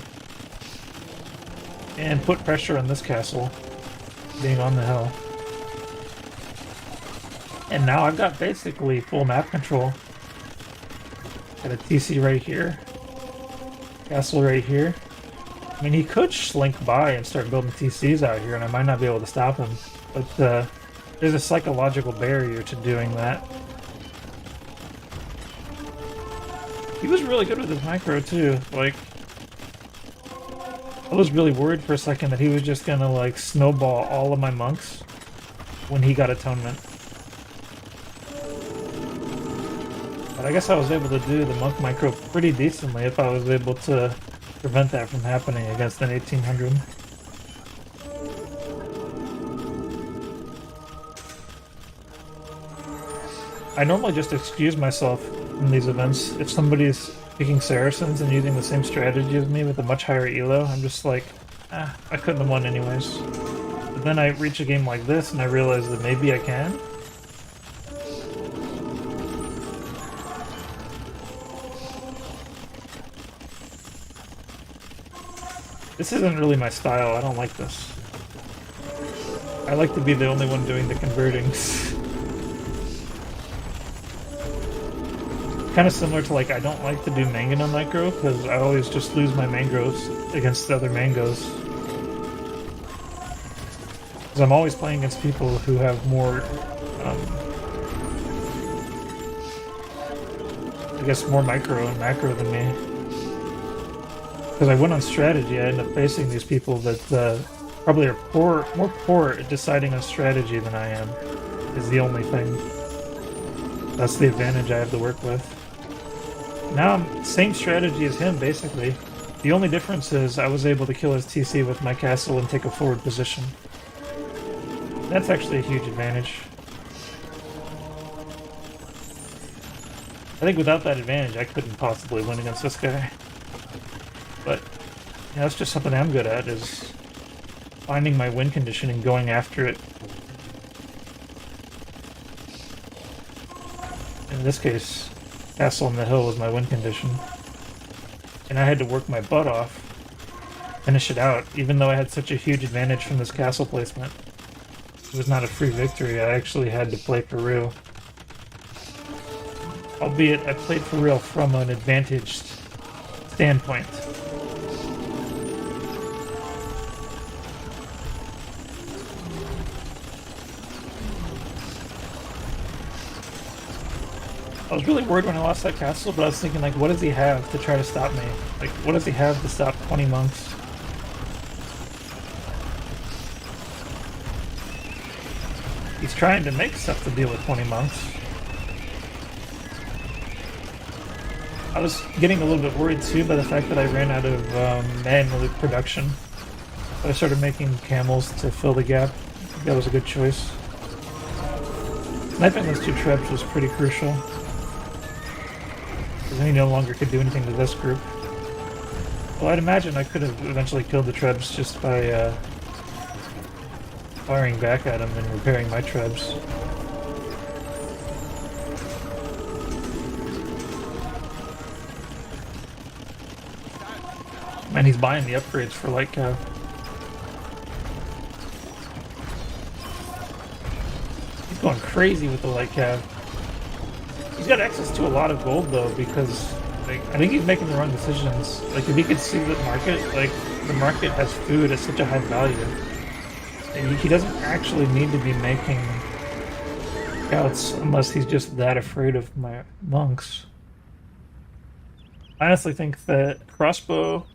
And put pressure on this castle being on the hill. And now I've got basically full map control. Got a TC right here. Castle right here. I mean, he could slink by and start building TCs out here, and I might not be able to stop him. But there's a psychological barrier to doing that. He was really good with his micro, too. Like, I was really worried for a second that he was just gonna, like, snowball all of my monks when he got Atonement. But I guess I was able to do the monk micro pretty decently if I was able to prevent that from happening against an 1800. I normally just excuse myself in these events. If somebody's picking Saracens and using the same strategy as me with a much higher elo, I'm just like, I couldn't have won anyways. But then I reach a game like this and I realize that maybe I can. This isn't really my style, I don't like this. I like to be the only one doing the converting. Kind of similar to, like, I don't like to do Mangano micro, because I always just lose my mangroes against other mangoes. Because I'm always playing against people who have more, I guess more micro and macro than me. Because I went on strategy, I end up facing these people that probably are more poor at deciding on strategy than I am, is the only thing. That's the advantage I have to work with. Now I'm same strategy as him, basically. The only difference is I was able to kill his TC with my castle and take a forward position. That's actually a huge advantage. I think without that advantage, I couldn't possibly win against this guy. But yeah, that's just something I'm good at, is finding my win condition and going after it. In this case, Castle on the Hill was my win condition. And I had to work my butt off, finish it out, even though I had such a huge advantage from this castle placement. It was not a free victory, I actually had to play for real. Albeit, I played for real from an advantaged standpoint. I was really worried when I lost that castle, but I was thinking, like, what does he have to try to stop me? Like, what does he have to stop 20 monks? He's trying to make stuff to deal with 20 monks. I was getting a little bit worried too by the fact that I ran out of manual production. So I started making camels to fill the gap. I think that was a good choice. Sniping those two trebs was pretty crucial. Because then he no longer could do anything to this group. Well, I'd imagine I could have eventually killed the trebs just by firing back at him and repairing my trebs. Man, he's buying the upgrades for Light Cav. He's going crazy with the Light Cav. He's got access to a lot of gold though, because like, I think he's making the wrong decisions. Like, if he could see the market, like, the market has food at such a high value. And he doesn't actually need to be making scouts unless he's just that afraid of my monks. I honestly think that crossbow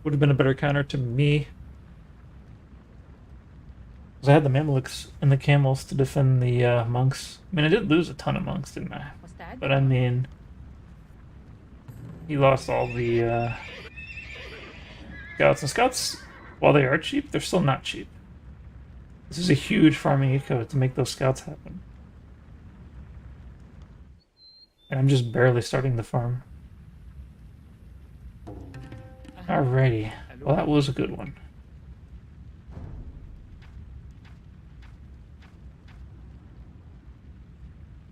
would have been a better counter to me. Because I had the Mamluks and the camels to defend the monks. I mean, I did lose a ton of monks, didn't I? But I mean, he lost all the scouts. And scouts, while they are cheap, they're still not cheap. This is a huge farming eco to make those scouts happen. And I'm just barely starting the farm. Alrighty. Well, that was a good one.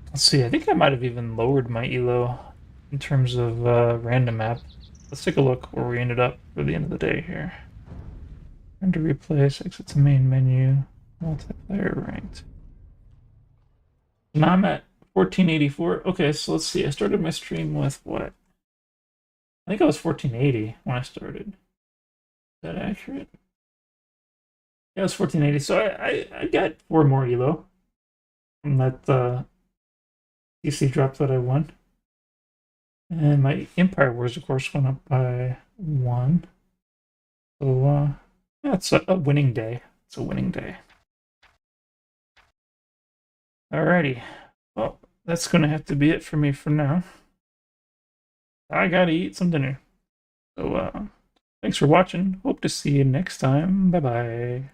Let's see, I think I might have even lowered my elo in terms of random map. Let's take a look where we ended up for the end of the day here. Render replace, exit to main menu, multiplayer ranked. Now I'm at 1484. Okay, so let's see. I started my stream with what? I think I was 1480 when I started. Is that accurate? Yeah, it was 1480. So I got 4 more elo from that TC drop that I won. And my Empire Wars, of course, went up by 1. So, yeah, it's a winning day. It's a winning day. Alrighty. Well, that's going to have to be it for me for now. I gotta eat some dinner. So, thanks for watching. Hope to see you next time. Bye-bye.